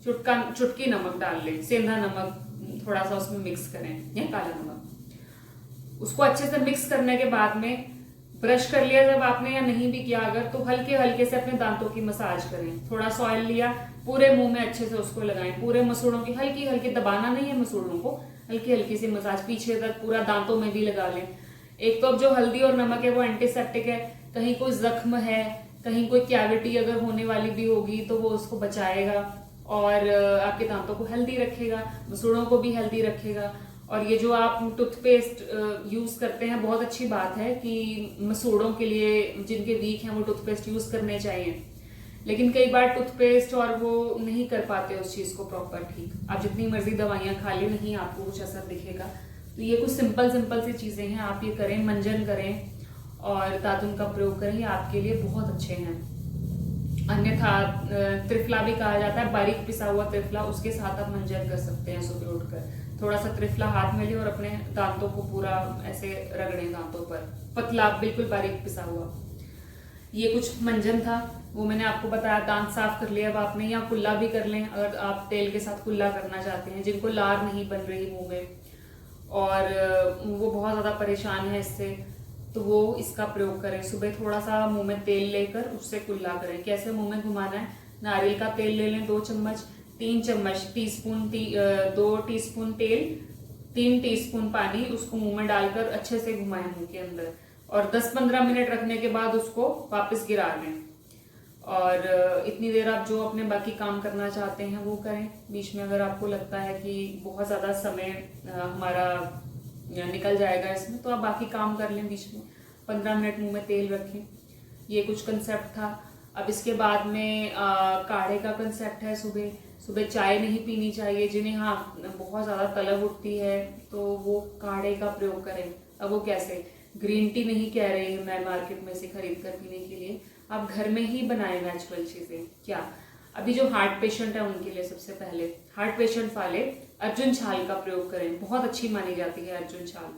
चुटकी नमक डाल लें, सेंधा नमक थोड़ा सा उसमें मिक्स करें या काला नमक। उसको अच्छे से मिक्स करने के बाद में ब्रश कर लिया जब आपने, या नहीं भी किया अगर, तो हल्के हल्के से अपने दांतों की मसाज करें। थोड़ा सा ऑयल लिया, पूरे मुंह में अच्छे से उसको लगाएं, पूरे मसूड़ों की हल्की हल्की, दबाना नहीं है मसूड़ों को, हल्की हल्की सी मसाज पीछे तक पूरा दांतों में भी लगा लें। एक तो अब जो हल्दी और नमक है वो एंटीसेप्टिक है, कहीं कोई जख्म है, कहीं कोई कैविटी अगर होने वाली भी होगी तो वो उसको बचाएगा और आपके दांतों को हेल्दी रखेगा, मसूड़ों को भी हेल्दी रखेगा। और ये जो आप टूथपेस्ट यूज करते हैं, बहुत अच्छी बात है कि मसूड़ों के लिए जिनके वीक हैं वो टूथपेस्ट यूज करने चाहिए। लेकिन कई बार टूथपेस्ट और वो नहीं कर पाते उस चीज को प्रॉपर ठीक। आप जितनी मर्जी दवाइयां खा ले, नहीं आपको कुछ असर दिखेगा। तो ये कुछ सिंपल सिंपल सी चीजें हैं, आप ये करें, मंजन करें और दातुन का प्रयोग करें, ये आपके लिए बहुत अच्छे हैं। अन्यथा त्रिफला भी कहा जाता है, बारीक पिसा हुआ त्रिफला, उसके साथ आप मंजन कर सकते हैं सुबह उठकर। थोड़ा सा त्रिफला हाथ में ले और अपने दांतों को पूरा ऐसे रगड़ें दांतों पर, पतला बिल्कुल बारीक पिसा हुआ। ये कुछ मंजन था, वो मैंने आपको बताया। दांत साफ कर लिया अब आपने, या कुल्ला भी कर लें अगर आप तेल के साथ कुल्ला करना चाहते हैं, जिनको लार नहीं बन रही मुंह में और वो बहुत ज्यादा परेशान है इससे, तो वो इसका प्रयोग करें। सुबह थोड़ा सा मुंह में तेल लेकर उससे कुल्ला करें। कैसे मुंह में घुमाना है, नारियल का तेल ले लें 2 चम्मच, 3 चम्मच टीस्पून 2 टीस्पून तेल, 3 टीस्पून पानी, उसको मुंह में डालकर अच्छे से घुमाएं मुंह के अंदर और 10-15 मिनट रखने के बाद उसको वापस गिरा दें। और इतनी देर आप जो अपने बाकी काम करना चाहते हैं वो करें। बीच में अगर आपको लगता है कि बहुत ज्यादा समय हमारा निकल जाएगा इसमें, तो आप बाकी काम कर लें बीच में। 15 मिनट मुंह में तेल रखें। ये कुछ कंसेप्ट था। अब इसके बाद में काढ़े का कंसेप्ट है। सुबह सुबह चाय नहीं पीनी चाहिए। जिन्हें बहुत ज्यादा तलब उठती है तो वो काढ़े का प्रयोग करें। अब वो कैसे, ग्रीन टी नहीं कह रही मैं मार्केट में से खरीद कर पीने के लिए, आप घर में ही बनाए नेचुरल चीजें। क्या, अभी जो हार्ट पेशेंट है उनके लिए सबसे पहले, हार्ट पेशेंट वाले अर्जुन छाल का प्रयोग करें, बहुत अच्छी मानी जाती है अर्जुन छाल।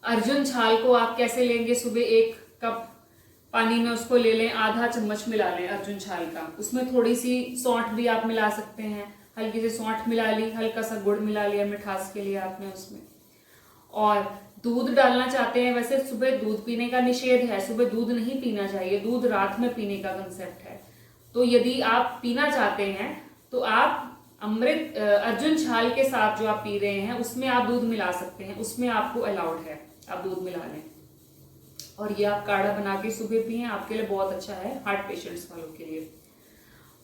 अर्जुन छाल को आप कैसे लेंगे, सुबह 1 कप पानी में उसको ले लें, आधा चम्मच मिला लें अर्जुन छाल का। उसमें थोड़ी सी सौंठ भी आप मिला सकते हैं, हल्की सी सौंठ मिला ली, हल्का सा गुड़ मिला लिया मिठास के लिए आपने उसमें। और दूध डालना चाहते हैं, वैसे सुबह दूध पीने का निषेध है, सुबह दूध नहीं पीना चाहिए, दूध रात में पीने का कंसेप्ट है। तो यदि आप पीना चाहते हैं तो आप अमृत अर्जुन छाल के साथ जो आप पी रहे हैं उसमें आप दूध मिला सकते हैं, उसमें आपको अलाउड है, आप दूध मिला लें। और ये आप काढ़ा बना के सुबह पिए, आपके लिए बहुत अच्छा है हार्ट पेशेंट्स वालों के लिए।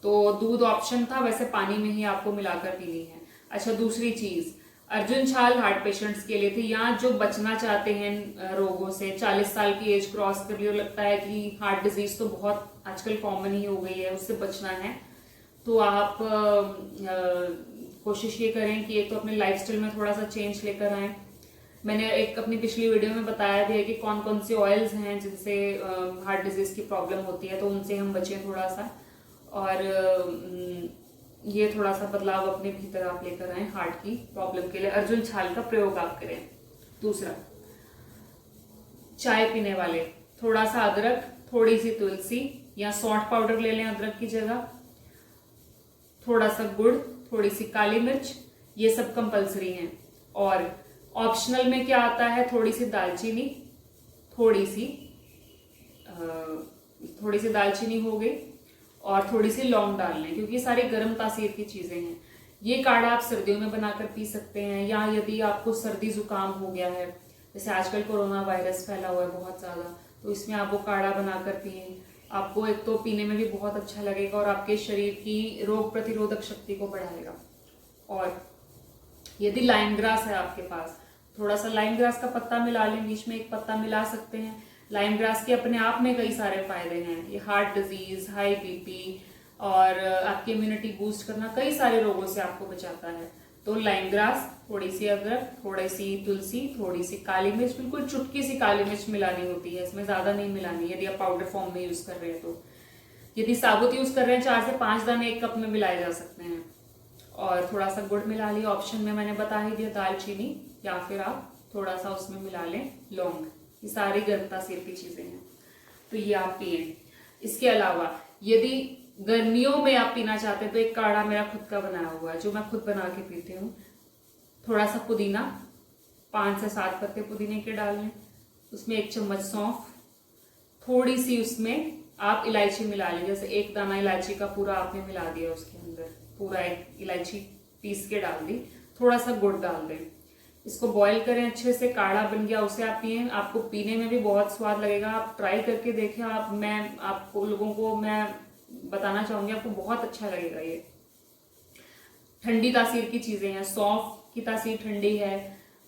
तो दूध ऑप्शन था, वैसे पानी में ही आपको मिलाकर पीनी है। अच्छा, दूसरी चीज, अर्जुन छाल हार्ट पेशेंट्स के लिए थी, या जो बचना चाहते हैं रोगों से, 40 साल की एज क्रॉस कर लियो, लगता है कि हार्ट डिजीज तो बहुत आजकल कॉमन ही हो गई है, उससे बचना है, तो आप कोशिश ये करें कि एक तो अपने लाइफस्टाइल में थोड़ा सा चेंज लेकर आए। मैंने एक अपनी पिछली वीडियो में बताया भी है कि कौन कौन से ऑयल्स हैं जिनसे हार्ट डिजीज की प्रॉब्लम होती है, तो उनसे हम बचें थोड़ा सा। और ये थोड़ा सा बदलाव अपने भीतर आप लेकर आए हार्ट की प्रॉब्लम के लिए, अर्जुन छाल का प्रयोग आप करें। दूसरा, चाय पीने वाले थोड़ा सा अदरक, थोड़ी सी तुलसी या सौंठ पाउडर ले लें अदरक की जगह, थोड़ा सा गुड़, थोड़ी सी काली मिर्च, ये सब कंपलसरी हैं। और ऑप्शनल में क्या आता है, थोड़ी सी दालचीनी, थोड़ी सी दालचीनी हो गई और थोड़ी सी लौंग डाल लें, क्योंकि ये सारी गर्म तासीर की चीजें हैं। ये काढ़ा आप सर्दियों में बनाकर पी सकते हैं, या यदि आपको सर्दी जुकाम हो गया है, जैसे आजकल कोरोना वायरस फैला हुआ है बहुत ज्यादा, तो इसमें आप वो काढ़ा बनाकर पिए। आपको एक तो पीने में भी बहुत अच्छा लगेगा और आपके शरीर की रोग प्रतिरोधक शक्ति को बढ़ाएगा। और यदि लाइम ग्रास है आपके पास, थोड़ा सा लाइम ग्रास का पत्ता मिला लें, बीच में एक पत्ता मिला सकते हैं। लाइम ग्रास के अपने आप में कई सारे फायदे हैं। ये हार्ट डिजीज, हाई बीपी और आपकी इम्यूनिटी बूस्ट करना, कई सारे रोगों से आपको बचाता है। तो लाइम ग्रास, थोड़ी सी अदरक, थोड़ी सी तुलसी, थोड़ी सी काली मिर्च, बिल्कुल चुटकी सी काली मिर्च मिलानी होती है, इसमें ज्यादा नहीं मिलानी यदि आप पाउडर फॉर्म में यूज कर रहे हैं तो। यदि साबुत यूज कर रहे हैं 4 से 5 दाने 1 कप में मिलाए जा सकते हैं। और थोड़ा सा गुड़ मिला लिया, ऑप्शन में मैंने बता ही दिया, दालचीनी, या फिर आप थोड़ा सा उसमें मिला लें लौंग। ये सारी गर्म तासीर की चीजें हैं, तो ये आप पिए। इसके अलावा यदि गर्मियों में आप पीना चाहते हैं तो एक काढ़ा मेरा खुद का बनाया हुआ है जो मैं खुद बना के पीती हूँ। थोड़ा सा पुदीना, 5 से 7 पत्ते पुदीने के डाल लें, उसमें 1 चम्मच सौंफ, थोड़ी सी उसमें आप इलायची मिला लें, जैसे 1 दाना इलायची का पूरा आपने मिला दिया उसके अंदर, पूरा 1 इलायची पीस के डाल दी, थोड़ा सा गुड़ डाल दें, इसको बॉईल करें, अच्छे से काढ़ा बन गया उसे आप पिए। आपको पीने में भी बहुत स्वाद लगेगा, आप ट्राई करके देखें। मैं आपको लोगों को मैं बताना चाहूंगी, आपको बहुत अच्छा लगेगा। ये ठंडी तासीर की चीजें हैं, सौंफ की तासीर ठंडी है,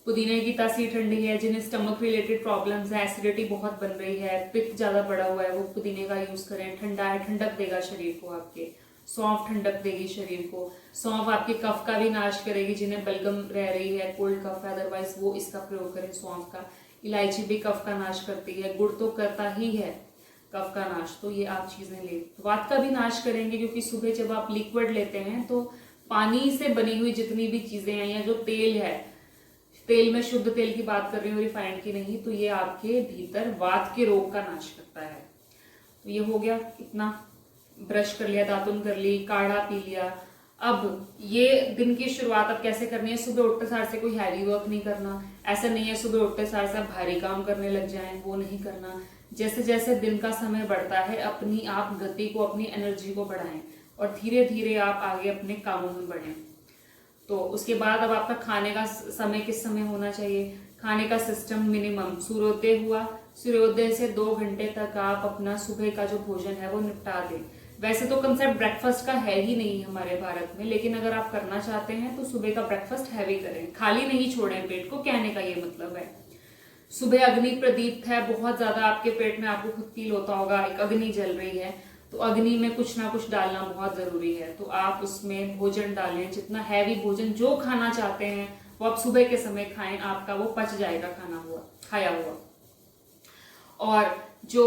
पुदीने की तासीर ठंडी है। जिन्हें स्टमक रिलेटेड प्रॉब्लम्स है, एसिडिटी बहुत बन रही है, पित्त ज्यादा बढ़ा हुआ है, वो पुदीने का यूज करें, ठंडा है, ठंडक देगा शरीर को आपके। सौंफ ठंडक देगी शरीर को। सौंफ आपके कफ का भी नाश करेगी, जिन्हें बलगम रह रही है, कोल्ड कफ है, अदरवाइज वो इसका प्रयोग करें सौंफ का। इलायची भी कफ का नाश करती है, गुड़ तो करता ही है कफ का नाश, तो ये आप चीजें ले। वात का भी नाश करेंगे, क्योंकि सुबह जब आप लिक्विड लेते हैं तो पानी से बनी हुई जितनी भी चीजें हैं, या जो तेल है, तेल में शुद्ध तेल की बात कर रही हूँ, रिफाइंड की नहीं, तो ये आपके भीतर वात के रोग का नाश करता है। तो ये हो गया, इतना ब्रश कर लिया, दातुन कर ली, काढ़ा पी लिया। अब ये दिन की शुरुआत अब कैसे करनी है? सुबह उठते सार से कोई हैवी वर्क नहीं करना। ऐसा नहीं है सुबह उठते सार से आप भारी काम करने लग जाएं, वो नहीं करना। जैसे जैसे दिन का समय बढ़ता है, अपनी आप गति को, अपनी एनर्जी को बढ़ाएं और धीरे धीरे आप आगे अपने कामों में बढ़ें। तो उसके बाद अब आपका खाने का समय किस समय होना चाहिए? खाने का सिस्टम मिनिमम सूर्योदय हुआ, सूर्योदय से 2 घंटे तक आप अपना सुबह का जो भोजन है वो निपटा दें। वैसे तो कंसेप्ट ब्रेकफास्ट का है ही नहीं हमारे भारत में, लेकिन अगर आप करना चाहते हैं तो सुबह का ब्रेकफास्ट हैवी करें, खाली नहीं छोड़ें पेट को, कहने का ये मतलब है। सुबह अग्नि प्रदीप्त है, बहुत ज्यादा आपके पेट में आपको खुद फील होता होगा एक अग्नि जल रही है, तो अग्नि में कुछ ना कुछ डालना बहुत जरूरी है। तो आप उसमें भोजन डालें, जितना हैवी भोजन जो खाना चाहते हैं वो आप सुबह के समय खाएं, आपका वो पच जाएगा खाया हुआ। और जो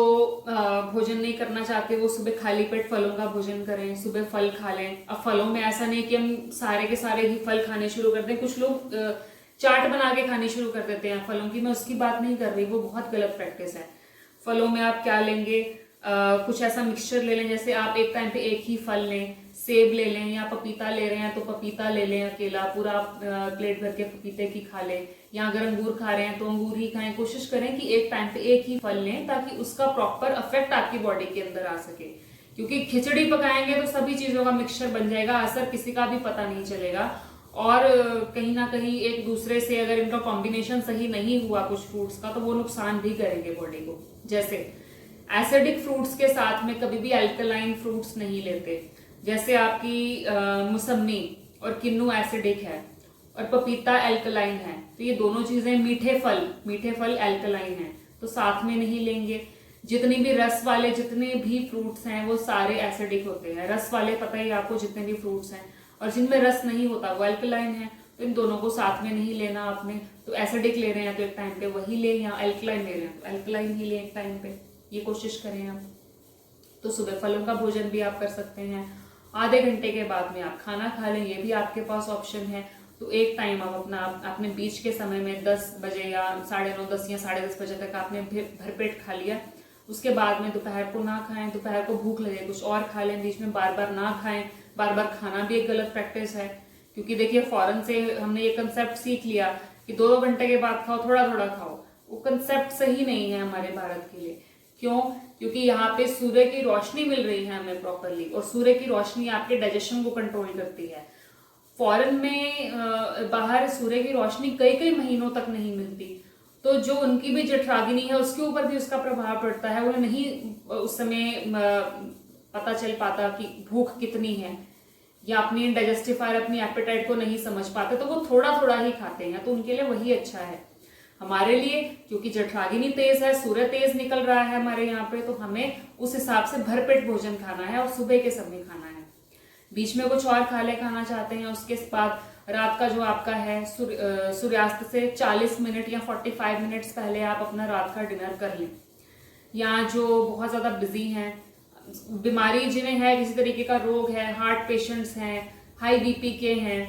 भोजन नहीं करना चाहते वो सुबह खाली पेट फलों का भोजन करें, सुबह फल खा लें। अब फलों में ऐसा नहीं कि हम सारे के सारे ही फल खाने शुरू कर दें, कुछ लोग चाट बना के खानी शुरू कर देते हैं फलों की, मैं उसकी बात नहीं कर रही, वो बहुत गलत प्रैक्टिस है। फलों में आप क्या लेंगे, कुछ ऐसा मिक्सचर ले लें, जैसे आप एक टाइम पे एक ही फल लें, सेब ले लें, या पपीता ले रहे हैं तो पपीता ले लें अकेला, पूरा प्लेट भर के पपीते की खा लें, या अगर अंगूर खा रहे हैं तो अंगूर ही खाएं। कोशिश करें कि एक टाइम पे एक ही फल लें, ताकि उसका प्रॉपर इफेक्ट आपकी बॉडी के अंदर आ सके। क्योंकि खिचड़ी पकाएंगे तो सभी चीजों का मिक्सचर बन जाएगा, असर किसी का भी पता नहीं चलेगा, और कहीं ना कहीं एक दूसरे से अगर इनका कॉम्बिनेशन सही नहीं हुआ कुछ फ्रूट्स का, तो वो नुकसान भी करेंगे बॉडी को। जैसे एसिडिक फ्रूट्स के साथ में कभी भी अल्कलाइन फ्रूट्स नहीं लेते, जैसे आपकी मौसमी और किन्नू एसिडिक है और पपीता एल्कलाइन है, तो ये दोनों चीजें मीठे फल एल्कलाइन है, तो साथ में नहीं लेंगे। जितनी भी रस वाले जितने भी फ्रूट्स हैं वो सारे एसिडिक होते हैं। रस वाले पता ही आपको जितने भी फ्रूट्स हैं, और जिनमें रस नहीं होता वो एल्कलाइन है, तो इन दोनों को साथ में नहीं लेना आपने। तो एसिडिक ले रहे हैं तो एक टाइम पे वही ले, या एल्कलाइन ले रहे हैं तो एल्कलाइन ही ले एक टाइम पे, ये कोशिश करें आप। तो सुबह फलों का भोजन भी आप कर सकते हैं। आधे घंटे के बाद में आप खाना खा लें, ये भी आपके पास ऑप्शन है। तो एक टाइम आप अपने बीच के समय में 10 बजे या 9:30, 10 या 10:30 बजे तक आपने भरपेट खा लिया। उसके बाद में दोपहर को ना खाएं, दोपहर को भूख लगे कुछ और खा लें, बीच में बार बार ना खाएं। बार बार खाना भी एक गलत प्रैक्टिस है, क्योंकि देखिए फॉरेन से हमने ये कंसेप्ट सीख लिया कि 2-2 घंटे के बाद खाओ, थोड़ा थोड़ा खाओ। वो कंसेप्ट सही नहीं है हमारे भारत के लिए। क्यों? क्योंकि यहाँ पे सूर्य की रोशनी मिल रही है हमें प्रॉपरली, और सूर्य की रोशनी आपके डाइजेशन को कंट्रोल करती है। फॉरेन में बाहर सूर्य की रोशनी कई कई महीनों तक नहीं मिलती, तो जो उनकी भी जठराग्नि है उसके ऊपर भी उसका प्रभाव पड़ता है। उन्हें नहीं उस समय पता चल पाता कि भूख कितनी है, या अपनी डाइजेस्टिफायर अपनी एपेटाइट को नहीं समझ पाते, तो वो थोड़ा थोड़ा ही खाते हैं, तो उनके लिए वही अच्छा है। हमारे लिए क्योंकि जठराग्नि तेज है, सूर्य तेज निकल रहा है हमारे यहाँ पे, तो हमें उस हिसाब से भरपेट भोजन खाना है और सुबह के समय खाना है। बीच में कुछ और खा ले खाना चाहते हैं, उसके बाद रात का जो आपका है सूर्यास्त से 40 मिनट या 45 मिनट्स पहले आप अपना रात का डिनर कर लें। या जो बहुत ज्यादा बिजी हैं, बीमारी जिन्हें है, किसी तरीके का रोग है, हार्ट पेशेंट्स हैं, हाई बीपी के हैं,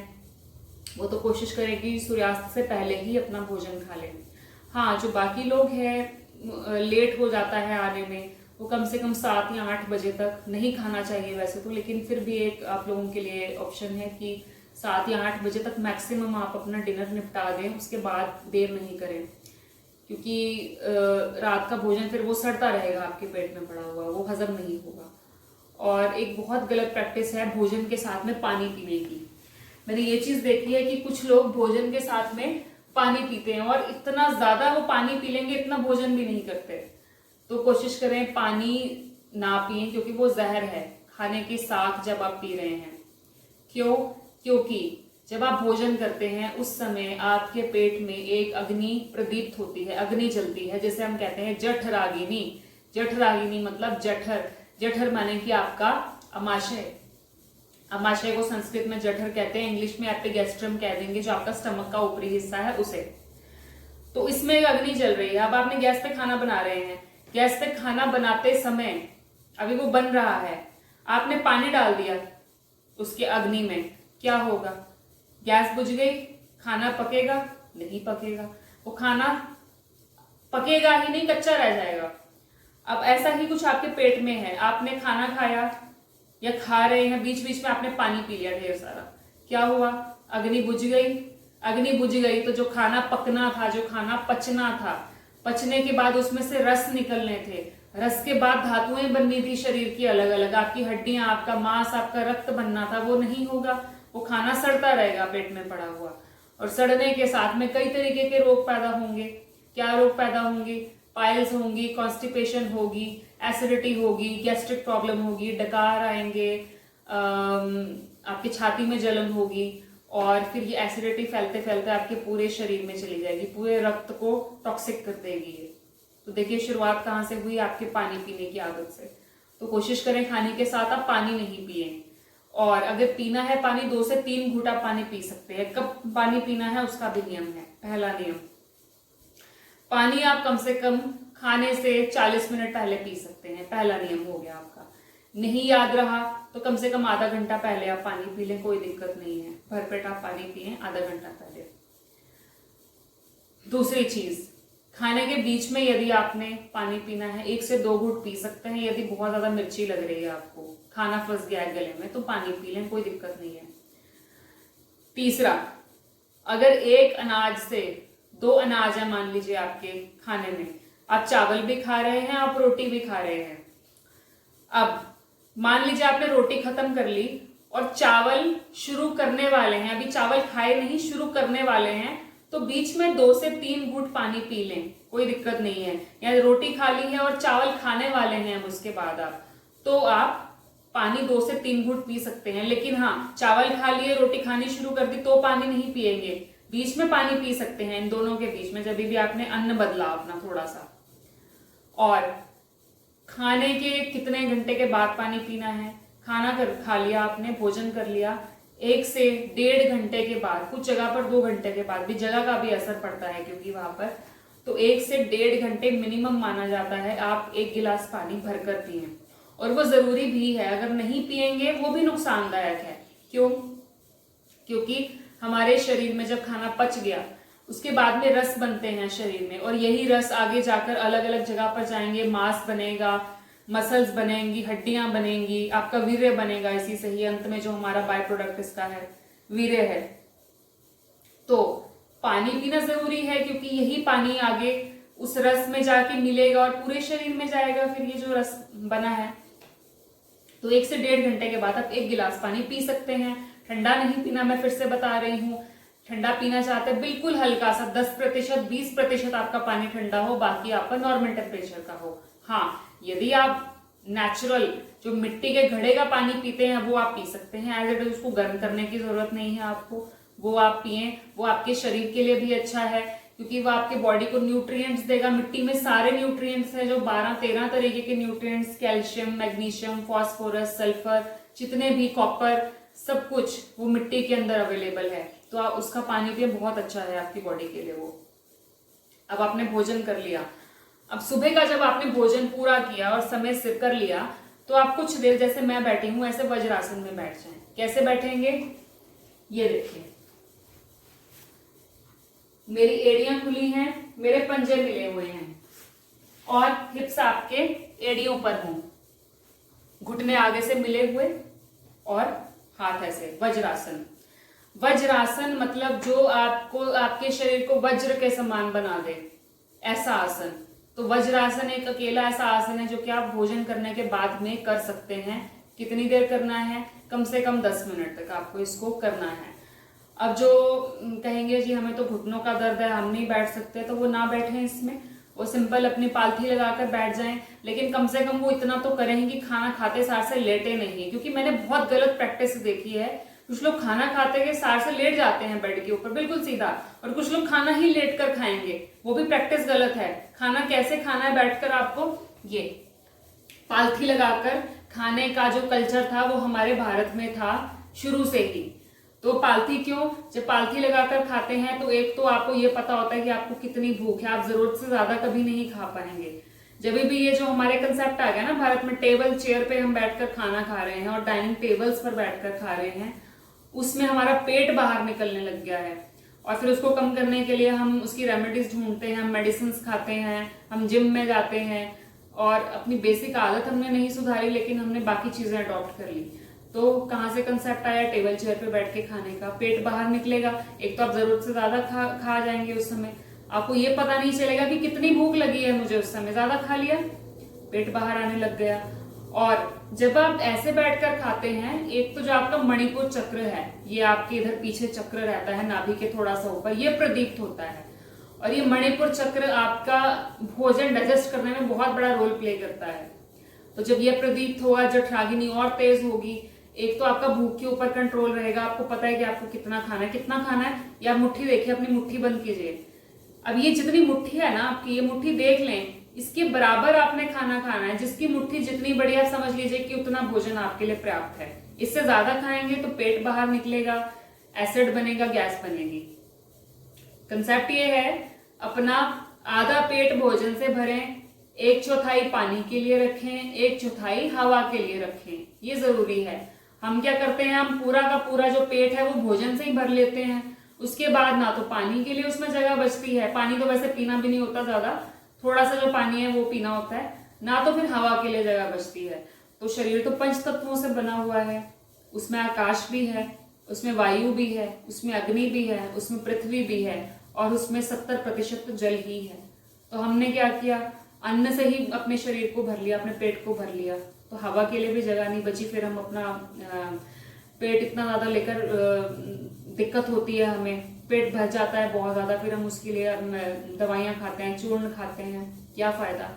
वो तो कोशिश करें कि सूर्यास्त से पहले ही अपना भोजन खा लें। हाँ, जो बाकी लोग हैं लेट हो जाता है आने में, वो कम से कम 7 या 8 बजे तक नहीं खाना चाहिए वैसे तो, लेकिन फिर भी एक आप लोगों के लिए ऑप्शन है कि 7 या 8 बजे तक मैक्सिमम आप अपना डिनर निपटा दें, उसके बाद देर नहीं करें, क्योंकि रात का भोजन फिर वो सड़ता रहेगा आपके पेट में पड़ा हुआ, वो हजम नहीं होगा। और एक बहुत गलत प्रैक्टिस है भोजन के साथ में पानी पीने की। मैंने ये चीज देखी है कि कुछ लोग भोजन के साथ में पानी पीते हैं और इतना ज्यादा वो पानी पी लेंगे, इतना भोजन भी नहीं करते। तो कोशिश करें पानी ना पिए, क्योंकि वो जहर है खाने के साथ जब आप पी रहे हैं। क्यों? क्योंकि जब आप भोजन करते हैं उस समय आपके पेट में एक अग्नि प्रदीप्त होती है, अग्नि जलती है, जिसे हम कहते हैं जठरागिनी। जठरागिनी मतलब जठर, जठर माने कि आपका अमाशय। अमाशय को संस्कृत में जठर कहते हैं, इंग्लिश में एपिगैस्ट्रम कह देंगे, जो आपका स्टमक का ऊपरी हिस्सा है उसे। तो इसमें एक अग्नि जल रही है। अब आपने गैस पे खाना बना रहे हैं, गैस पे खाना बनाते समय अभी वो बन रहा है, आपने पानी डाल दिया उसके अग्नि में, क्या होगा? गैस बुझ गई, खाना पकेगा? नहीं पकेगा, वो खाना पकेगा ही नहीं, कच्चा रह जाएगा। अब ऐसा ही कुछ आपके पेट में है, आपने खाना खाया या खा रहे हैं, बीच बीच में आपने पानी पी लिया ढेर सारा, क्या हुआ? अग्नि बुझ गई। अग्नि बुझ गई तो जो खाना पकना था, जो खाना पचना था, पचने के बाद उसमें से रस निकलने थे, रस के बाद धातुएं बननी थी शरीर की अलग अलग, आपकी हड्डियां, आपका मांस, आपका रक्त बनना था, वो नहीं होगा। वो खाना सड़ता रहेगा पेट में पड़ा हुआ, और सड़ने के साथ में कई तरीके के रोग पैदा होंगे। क्या रोग पैदा होंगे? पाइल्स होंगी, कॉन्स्टिपेशन होगी, एसिडिटी होगी, गैस्ट्रिक प्रॉब्लम होगी, डकार आएंगे, आपकी छाती में जलन होगी, और फिर ये एसिडिटी फैलते फैलते आपके पूरे शरीर में चली जाएगी, पूरे रक्त को टॉक्सिक कर देगी ये। तो देखिए शुरुआत कहाँ से हुई? आपके पानी पीने की आदत से। तो कोशिश करें खाने के साथ आप पानी नहीं पिए, और अगर पीना है पानी 2 से 3 घूंट आप पानी पी सकते हैं। कब पानी पीना है उसका भी नियम है। पहला नियम, पानी आप कम से कम खाने से 40 मिनट पहले पी सकते हैं, पहला नियम हो गया आपका। नहीं याद रहा तो कम से कम आधा घंटा पहले आप पानी पी लें, कोई दिक्कत नहीं है, भरपेट आप पानी पिए आधा घंटा पहले। दूसरी चीज, खाने के बीच में यदि आपने पानी पीना है 1 से 2 घूंट पी सकते हैं। यदि बहुत ज्यादा मिर्ची लग रही है आपको, खाना फंस गया है गले में, तो पानी पी लें, कोई दिक्कत नहीं है। तीसरा, अगर एक अनाज से 2 अनाज है मान लीजिए आपके खाने में, आप चावल भी खा रहे हैं, आप रोटी भी खा रहे हैं। अब मान लीजिए आपने रोटी खत्म कर ली और चावल शुरू करने वाले हैं, अभी चावल खाए नहीं, शुरू करने वाले हैं, तो बीच में 2 से 3 घूंट पानी पी लें, कोई दिक्कत नहीं है। या रोटी खा ली है और चावल खाने वाले हैं उसके बाद आप, तो आप पानी 2 से 3 घूंट पी सकते हैं। लेकिन हाँ, चावल खा लिए, रोटी खानी शुरू कर दी तो पानी नहीं पिएंगे, बीच में पानी पी सकते हैं, इन दोनों के बीच में, जब भी आपने अन्न बदला अपना थोड़ा सा। और खाने के कितने घंटे के बाद पानी पीना है? खाना खा लिया आपने, भोजन कर लिया, 1 से 1.5 घंटे के बाद, कुछ जगह पर 2 घंटे के बाद भी, जगह का भी असर पड़ता है क्योंकि वहां पर, तो 1 से 1.5 घंटे मिनिमम माना जाता है आप 1 गिलास पानी भरकर पिए। और वो जरूरी भी है, अगर नहीं पिएंगे वो भी नुकसानदायक है। क्यों? क्योंकि हमारे शरीर में जब खाना पच गया उसके बाद में रस बनते हैं शरीर में, और यही रस आगे जाकर अलग अलग जगह पर जाएंगे, मांस बनेगा, मसल्स बनेंगी, हड्डियां बनेंगी, आपका वीर्य बनेगा, इसी से ही अंत में जो हमारा बाय प्रोडक्ट इसका है वीर्य है। तो पानी पीना जरूरी है, क्योंकि यही पानी आगे उस रस में जाके मिलेगा और पूरे शरीर में जाएगा फिर ये जो रस बना है। तो 1 से 1.5 घंटे के बाद आप 1 गिलास पानी पी सकते हैं। ठंडा नहीं पीना, मैं फिर से बता रही हूँ, ठंडा पीना चाहते हैं, बिल्कुल हल्का सा 10% 20% आपका पानी ठंडा हो, बाकी आपका नॉर्मल टेम्परेचर का हो। हाँ, यदि आप नेचुरल जो मिट्टी के घड़े का पानी पीते हैं वो आप पी सकते हैं एज इट इज, उसको गर्म करने की जरूरत नहीं है आपको, वो आप पिए, वो आपके शरीर के लिए भी अच्छा है क्योंकि वो आपके बॉडी को न्यूट्रिएंट्स देगा। मिट्टी में सारे न्यूट्रिएंट्स है, जो 12-13 तरीके के nutrients, calcium, magnesium, phosphorus, sulphur, जितने भी, कॉपर, सब कुछ वो मिट्टी के अंदर अवेलेबल है। तो आप उसका पानी पिए, बहुत अच्छा है आपकी बॉडी के लिए वो। अब आपने भोजन कर लिया, अब सुबह का जब आपने भोजन पूरा किया और समय सिर कर लिया तो आप कुछ देर, जैसे मैं बैठी हूं ऐसे वज्रासन में बैठ जाएं। कैसे बैठेंगे, ये देखिए, मेरी एड़ियां खुली हैं, मेरे पंजे मिले हुए हैं और हिप्स आपके एड़ियों पर हों, घुटने आगे से मिले हुए और हाथ ऐसे, वज्रासन। वज्रासन मतलब जो आपको, आपके शरीर को वज्र के समान बना दे, ऐसा आसन। तो वज्रासन एक अकेला ऐसा आसन है जो कि आप भोजन करने के बाद में कर सकते हैं। कितनी देर करना है, कम से कम 10 मिनट तक आपको इसको करना है। अब जो कहेंगे जी हमें तो घुटनों का दर्द है, हम नहीं बैठ सकते, तो वो ना बैठें इसमें, वो सिंपल अपनी पालथी लगाकर बैठ जाएं। लेकिन कम से कम वो इतना तो करें कि खाना खाते सार से लेटे नहीं, क्योंकि मैंने बहुत गलत प्रैक्टिस देखी है। कुछ लोग खाना खाते के सार से लेट जाते हैं बेड के ऊपर बिल्कुल सीधा, और कुछ लोग खाना ही लेट कर खाएंगे, वो भी प्रैक्टिस गलत है। खाना कैसे खाना है, बैठकर आपको ये पालथी लगाकर खाने का जो कल्चर था वो हमारे भारत में था शुरू से ही। तो पालथी क्यों, जब पालथी लगाकर खाते हैं तो एक तो आपको ये पता होता है कि आपको कितनी भूख है, आप जरूरत से ज्यादा कभी नहीं खा पाएंगे। जब भी ये जो हमारे कंसेप्ट आ गया ना भारत में, टेबल चेयर पे हम बैठकर खाना खा रहे हैं और डाइनिंग टेबल्स पर बैठकर खा रहे हैं, उसमें हमारा पेट बाहर निकलने लग गया है। और फिर उसको कम करने के लिए हम उसकी रेमेडीज ढूंढते हैं, हम मेडिसिन खाते हैं, हम जिम में जाते हैं, और अपनी बेसिक आदत हमने नहीं सुधारी लेकिन हमने बाकी चीजें अडॉप्ट कर ली। तो कहाँ से कंसेप्ट आया, टेबल चेयर पे बैठ के खाने का, पेट बाहर निकलेगा। एक तो आप जरूरत से ज्यादा खा जाएंगे, उस समय आपको ये पता नहीं चलेगा कि कितनी भूख लगी है मुझे, उस समय ज्यादा खा लिया, पेट बाहर आने लग गया। और जब आप ऐसे बैठकर खाते हैं, एक तो जो आपका मणिपुर चक्र है, ये आपके इधर पीछे चक्र रहता है नाभि के थोड़ा सा ऊपर, ये प्रदीप्त होता है, और ये मणिपुर चक्र आपका भोजन डाइजेस्ट करने में बहुत बड़ा रोल प्ले करता है। तो जब ये प्रदीप्त होगा, जठराग्नि और तेज होगी, एक तो आपका भूख के ऊपर कंट्रोल रहेगा, आपको पता है कि आपको कितना खाना है, कितना खाना है। या मुट्ठी देखिए, अपनी मुट्ठी बंद कीजिए, अब ये जितनी मुट्ठी है ना आपकी, ये मुट्ठी देख लें, इसके बराबर आपने खाना खाना है। जिसकी मुट्ठी जितनी बड़ी, आप समझ लीजिए कि उतना भोजन आपके लिए पर्याप्त है। इससे ज्यादा खाएंगे तो पेट बाहर निकलेगा, एसिड बनेगा, गैस बनेगी। कंसेप्ट ये है, अपना आधा पेट भोजन से भरें, 1/4 पानी के लिए रखें, 1/4 हवा के लिए रखें, ये जरूरी है। हम क्या करते हैं, हम पूरा का पूरा जो पेट है वो भोजन से ही भर लेते हैं, उसके बाद ना तो पानी के लिए उसमें जगह बचती है, पानी तो वैसे पीना भी नहीं होता ज्यादा, थोड़ा सा जो पानी है वो पीना होता है, ना तो फिर हवा के लिए जगह बचती है। तो शरीर तो 5 तत्वों से बना हुआ है, उसमें आकाश भी है, उसमें वायु भी है, उसमें अग्नि भी है, उसमें पृथ्वी भी है, और उसमें 70% तो जल ही है। तो हमने क्या किया, अन्न से ही अपने शरीर को भर लिया, अपने पेट को भर लिया, तो हवा के लिए भी जगह नहीं बची। फिर हम अपना पेट इतना ज्यादा लेकर दिक्कत होती है हमें, पेट भर जाता है बहुत ज्यादा, फिर हम उसके लिए दवाइयां खाते हैं, चूर्ण खाते हैं, क्या फायदा।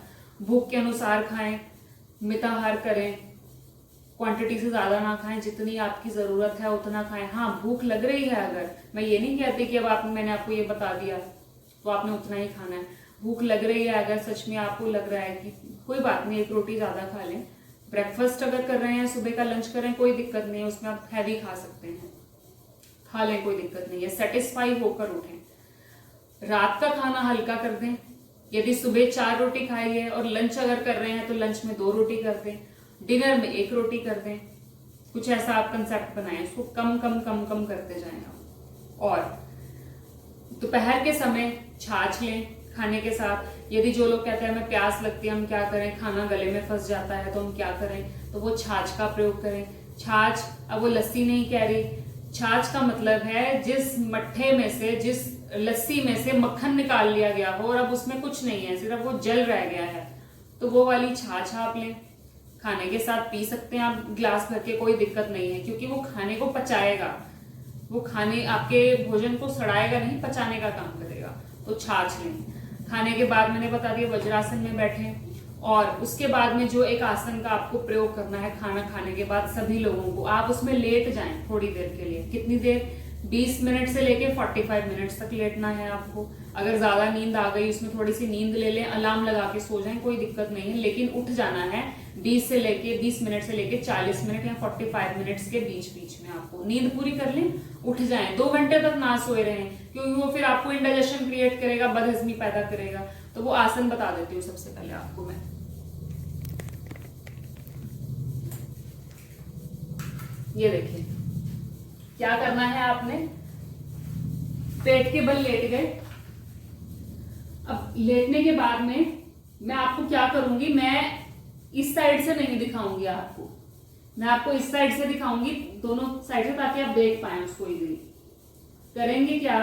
भूख के अनुसार खाएं, मिताहार करें, क्वांटिटी से ज्यादा ना खाएं, जितनी आपकी जरूरत है उतना खाएं। हाँ, भूख लग रही है, अगर मैं ये नहीं कहती कि अब मैंने आपको ये बता दिया तो आपने उतना ही खाना है। भूख लग रही है, अगर सच में आपको लग रहा है कि कोई बात नहीं, 1 रोटी ज्यादा खा लें, ब्रेकफास्ट अगर कर रहे हैं, सुबह का लंच कर रहे हैं, कोई दिक्कत नहीं है, उसमें आप हैवी खा सकते हैं, खा लें, कोई दिक्कत नहीं है, सेटिस्फाई होकर उठें। रात का खाना हल्का कर दें, यदि सुबह 4 रोटी खाई है और लंच अगर कर रहे हैं तो लंच में 2 रोटी कर दें, डिनर में 1 रोटी कर दें, कुछ ऐसा आप कंसेप्ट बनाएं, उसको कम कम कम कम करते जाएं आप। और दोपहर के समय छाछ लें खाने के साथ। यदि जो लोग कहते हैं हमें प्यास लगती है, हम क्या करें, खाना गले में फंस जाता है, तो हम क्या करें, तो वो छाछ का प्रयोग करें। छाछ, अब वो लस्सी नहीं कह रही, छाछ का मतलब है जिस मट्ठे में से, जिस लस्सी में से मक्खन निकाल लिया गया हो और अब उसमें कुछ नहीं है, सिर्फ वो जल रह गया है, तो वो वाली छाछ आप लें, खाने के साथ पी सकते हैं आप गिलास भर के, कोई दिक्कत नहीं है, क्योंकि वो खाने को पचाएगा। वो खाने आपके भोजन को सड़ाएगा नहीं, पचाने का काम करेगा। तो छाछ लें। खाने के बाद मैंने बता दिया वज्रासन में बैठें। और उसके बाद में जो एक आसन का आपको प्रयोग करना है खाना खाने के बाद सभी लोगों को, आप उसमें लेट जाएं थोड़ी देर के लिए। कितनी देर? 20 मिनट से लेके 45 मिनट तक लेटना है आपको। अगर ज्यादा नींद आ गई, उसमें थोड़ी सी नींद ले लें, अलार्म लगा के सो जाएं, कोई दिक्कत नहीं है, लेकिन उठ जाना है 20 मिनट से लेके 40 मिनट या 45 मिनट्स के बीच बीच में आपको नींद पूरी कर लें, उठ जाएं। 2 घंटे तक ना सोए रहें, क्योंकि वो फिर आपको इंडाइजेशन क्रिएट करेगा, बदहजमी पैदा करेगा। तो वो आसन बता देती हूँ सबसे पहले आपको मैं। ये देखिए, क्या करना है आपने, पेट के बल लेट गए। अब लेटने के बाद में मैं आपको क्या करूंगी, मैं इस साइड से नहीं दिखाऊंगी आपको, मैं आपको इस साइड से दिखाऊंगी, दोनों साइड से, ताकि आप देख पाए उसको इजीली। करेंगे क्या,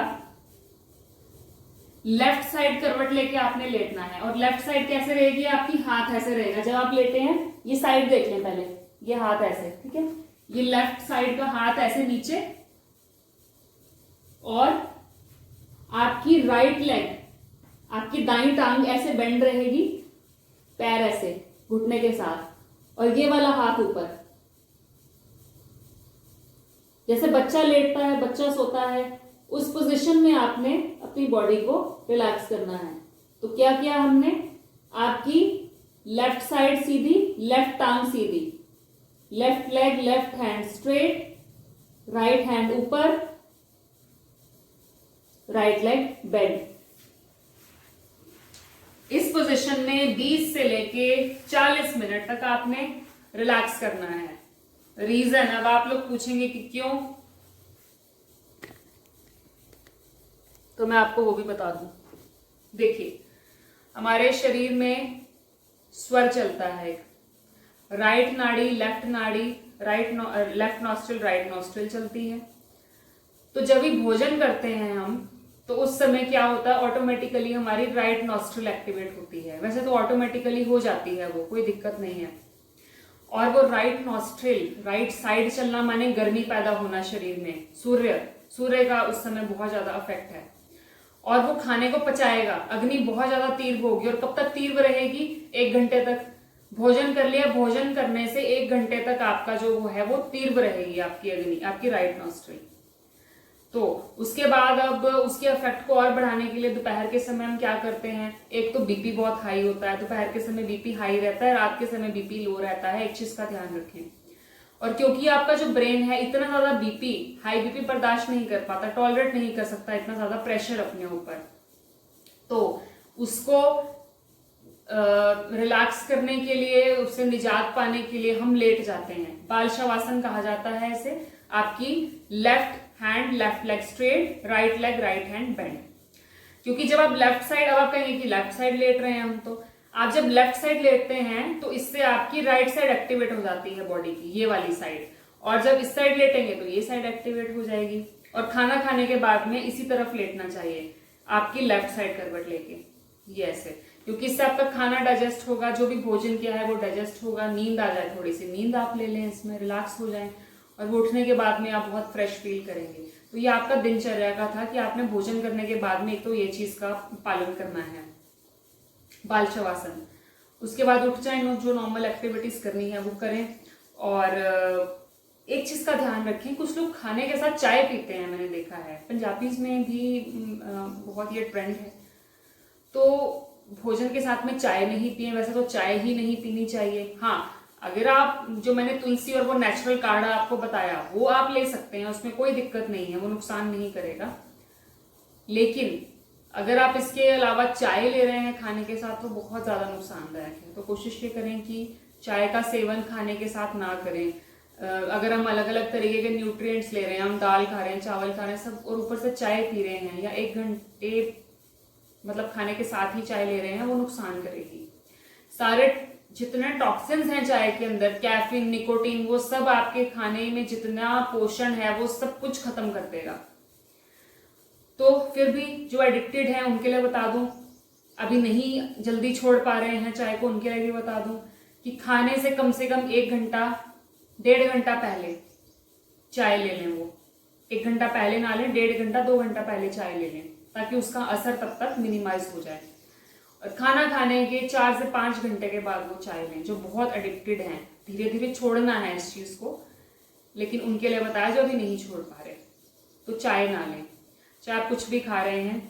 लेफ्ट साइड करवट लेके आपने लेटना है। और लेफ्ट साइड कैसे रहेगी आपकी, हाथ ऐसे रहेगा जब आप लेटे हैं। ये साइड देख लें पहले, ये हाथ ऐसे, ठीक है, ये लेफ्ट साइड का हाथ ऐसे नीचे, और आपकी राइट लेग, आपकी दाईं टांग ऐसे बेंड रहेगी, पैर ऐसे घुटने के साथ, और ये वाला हाथ ऊपर। जैसे बच्चा लेटता है, बच्चा सोता है, उस पोजीशन में आपने अपनी बॉडी को रिलैक्स करना है। तो क्या किया हमने, आपकी लेफ्ट साइड सीधी, लेफ्ट टांग सीधी, left leg, left hand straight, right hand ऊपर, राइट लेग बेंड। इस पोजीशन में 20 से लेके 40 मिनट तक आपने रिलैक्स करना है। रीजन, अब आप लोग पूछेंगे कि क्यों, तो मैं आपको वो भी बता दूं। देखिए, हमारे शरीर में स्वर चलता है, राइट नाड़ी, लेफ्ट नाड़ी, लेफ्ट नॉस्ट्रिल, राइट नॉस्ट्रिल चलती है। तो जब भी भोजन करते हैं हम, तो उस समय क्या होता है, ऑटोमेटिकली हमारी राइट नॉस्ट्रिल एक्टिवेट होती है। वैसे तो ऑटोमेटिकली हो जाती है वो, कोई दिक्कत नहीं है। और वो राइट नॉस्ट्रिल, राइट साइड चलना माने गर्मी पैदा होना शरीर में, सूर्य का उस समय बहुत ज्यादा इफेक्ट है। और वो खाने को पचाएगा, अग्नि बहुत ज्यादा तीव्र होगी। और कब तक तीव्र रहेगी, 1 घंटे तक। भोजन कर लिया, भोजन करने से 1 घंटे तक आपका जो वो है वो तीव्र रहेगी आपकी अग्नि, आपकी राइट नॉस्ट्रिल। तो उसके बाद अब उसके इफेक्ट को और बढ़ाने के लिए दोपहर के समय हम क्या करते हैं, एक तो बीपी बहुत हाई होता है, दोपहर के समय बीपी हाई रहता है, रात के समय बीपी लो रहता है, एक चीज का ध्यान रखें। और क्योंकि आपका जो ब्रेन है इतना ज्यादा हाई बीपी बर्दाश्त नहीं कर पाता, टॉलरेट नहीं कर सकता इतना ज्यादा प्रेशर अपने ऊपर, तो उसको रिलैक्स करने के लिए, उससे निजात पाने के लिए हम लेट जाते हैं। बाल शवासन कहा जाता है इसे। आपकी left hand, left leg straight, right leg, right hand bend. क्योंकि जब आप लेफ्ट साइड, अब आप कहेंगे कि लेफ्ट साइड लेट रहे हैं हम, तो आप जब लेफ्ट साइड लेटते हैं तो इससे आपकी राइट साइड एक्टिवेट हो जाती है बॉडी की, ये वाली साइड। और जब इस साइड लेटेंगे तो ये साइड एक्टिवेट हो जाएगी। और खाना खाने के बाद में इसी तरफ लेटना चाहिए, आपकी लेफ्ट साइड करवट लेके, ये ऐसे, क्योंकि इससे आपका खाना डाइजेस्ट होगा, जो भी भोजन किया है वो डाइजेस्ट होगा। नींद आ जाए, थोड़ी सी नींद आप ले लें, इसमें रिलैक्स हो जाए, और वो उठने के बाद में आप बहुत फ्रेश फील करेंगे। तो ये आपका दिनचर्या का था कि आपने भोजन करने के बाद में एक तो ये चीज का पालन करना है, बाल शवासन। उसके बाद उठ जाए, जो नॉर्मल एक्टिविटीज करनी है वो करें। और एक चीज का ध्यान रखें, कुछ लोग खाने के साथ चाय पीते हैं, मैंने देखा है पंजाबीज में भी बहुत ये ट्रेंड है। तो भोजन के साथ में चाय नहीं पिए, वैसे तो चाय ही नहीं पीनी चाहिए। हाँ, अगर आप, जो मैंने तुलसी और वो नेचुरल काढ़ा आपको बताया, वो आप ले सकते हैं, उसमें कोई दिक्कत नहीं है, वो नुकसान नहीं करेगा। लेकिन अगर आप इसके अलावा चाय ले रहे हैं खाने के साथ, तो बहुत ज्यादा नुकसानदायक है। तो कोशिश ये करें कि चाय का सेवन खाने के साथ ना करें। अगर हम अलग अलग तरीके के न्यूट्रिएंट्स ले रहे हैं, हम दाल खा रहे हैं, चावल खा रहे हैं सब, और ऊपर से चाय पी रहे हैं, या 1 घंटे मतलब खाने के साथ ही चाय ले रहे हैं, वो नुकसान करेगी। सारे जितने टॉक्सिन्स हैं चाय के अंदर, कैफीन, निकोटीन, वो सब आपके खाने में जितना पोषण है वो सब कुछ खत्म कर देगा। तो फिर भी जो एडिक्टेड हैं उनके लिए बता दूं, अभी नहीं जल्दी छोड़ पा रहे हैं चाय को, उनके लिए भी बता दूं कि खाने से कम 1 घंटा 1.5 घंटा पहले चाय ले लें। वो 1 घंटा पहले ना लें, 1.5 घंटा 2 घंटा पहले चाय ले लें, ताकि उसका असर तब तक मिनिमाइज हो जाए। और खाना खाने के 4 से 5 घंटे के बाद वो चाय लें। जो बहुत एडिक्टेड हैं, धीरे धीरे छोड़ना है इस चीज को, लेकिन उनके लिए बताया जो अभी नहीं छोड़ पा रहे, तो चाय ना लें। चाहे आप कुछ भी खा रहे हैं,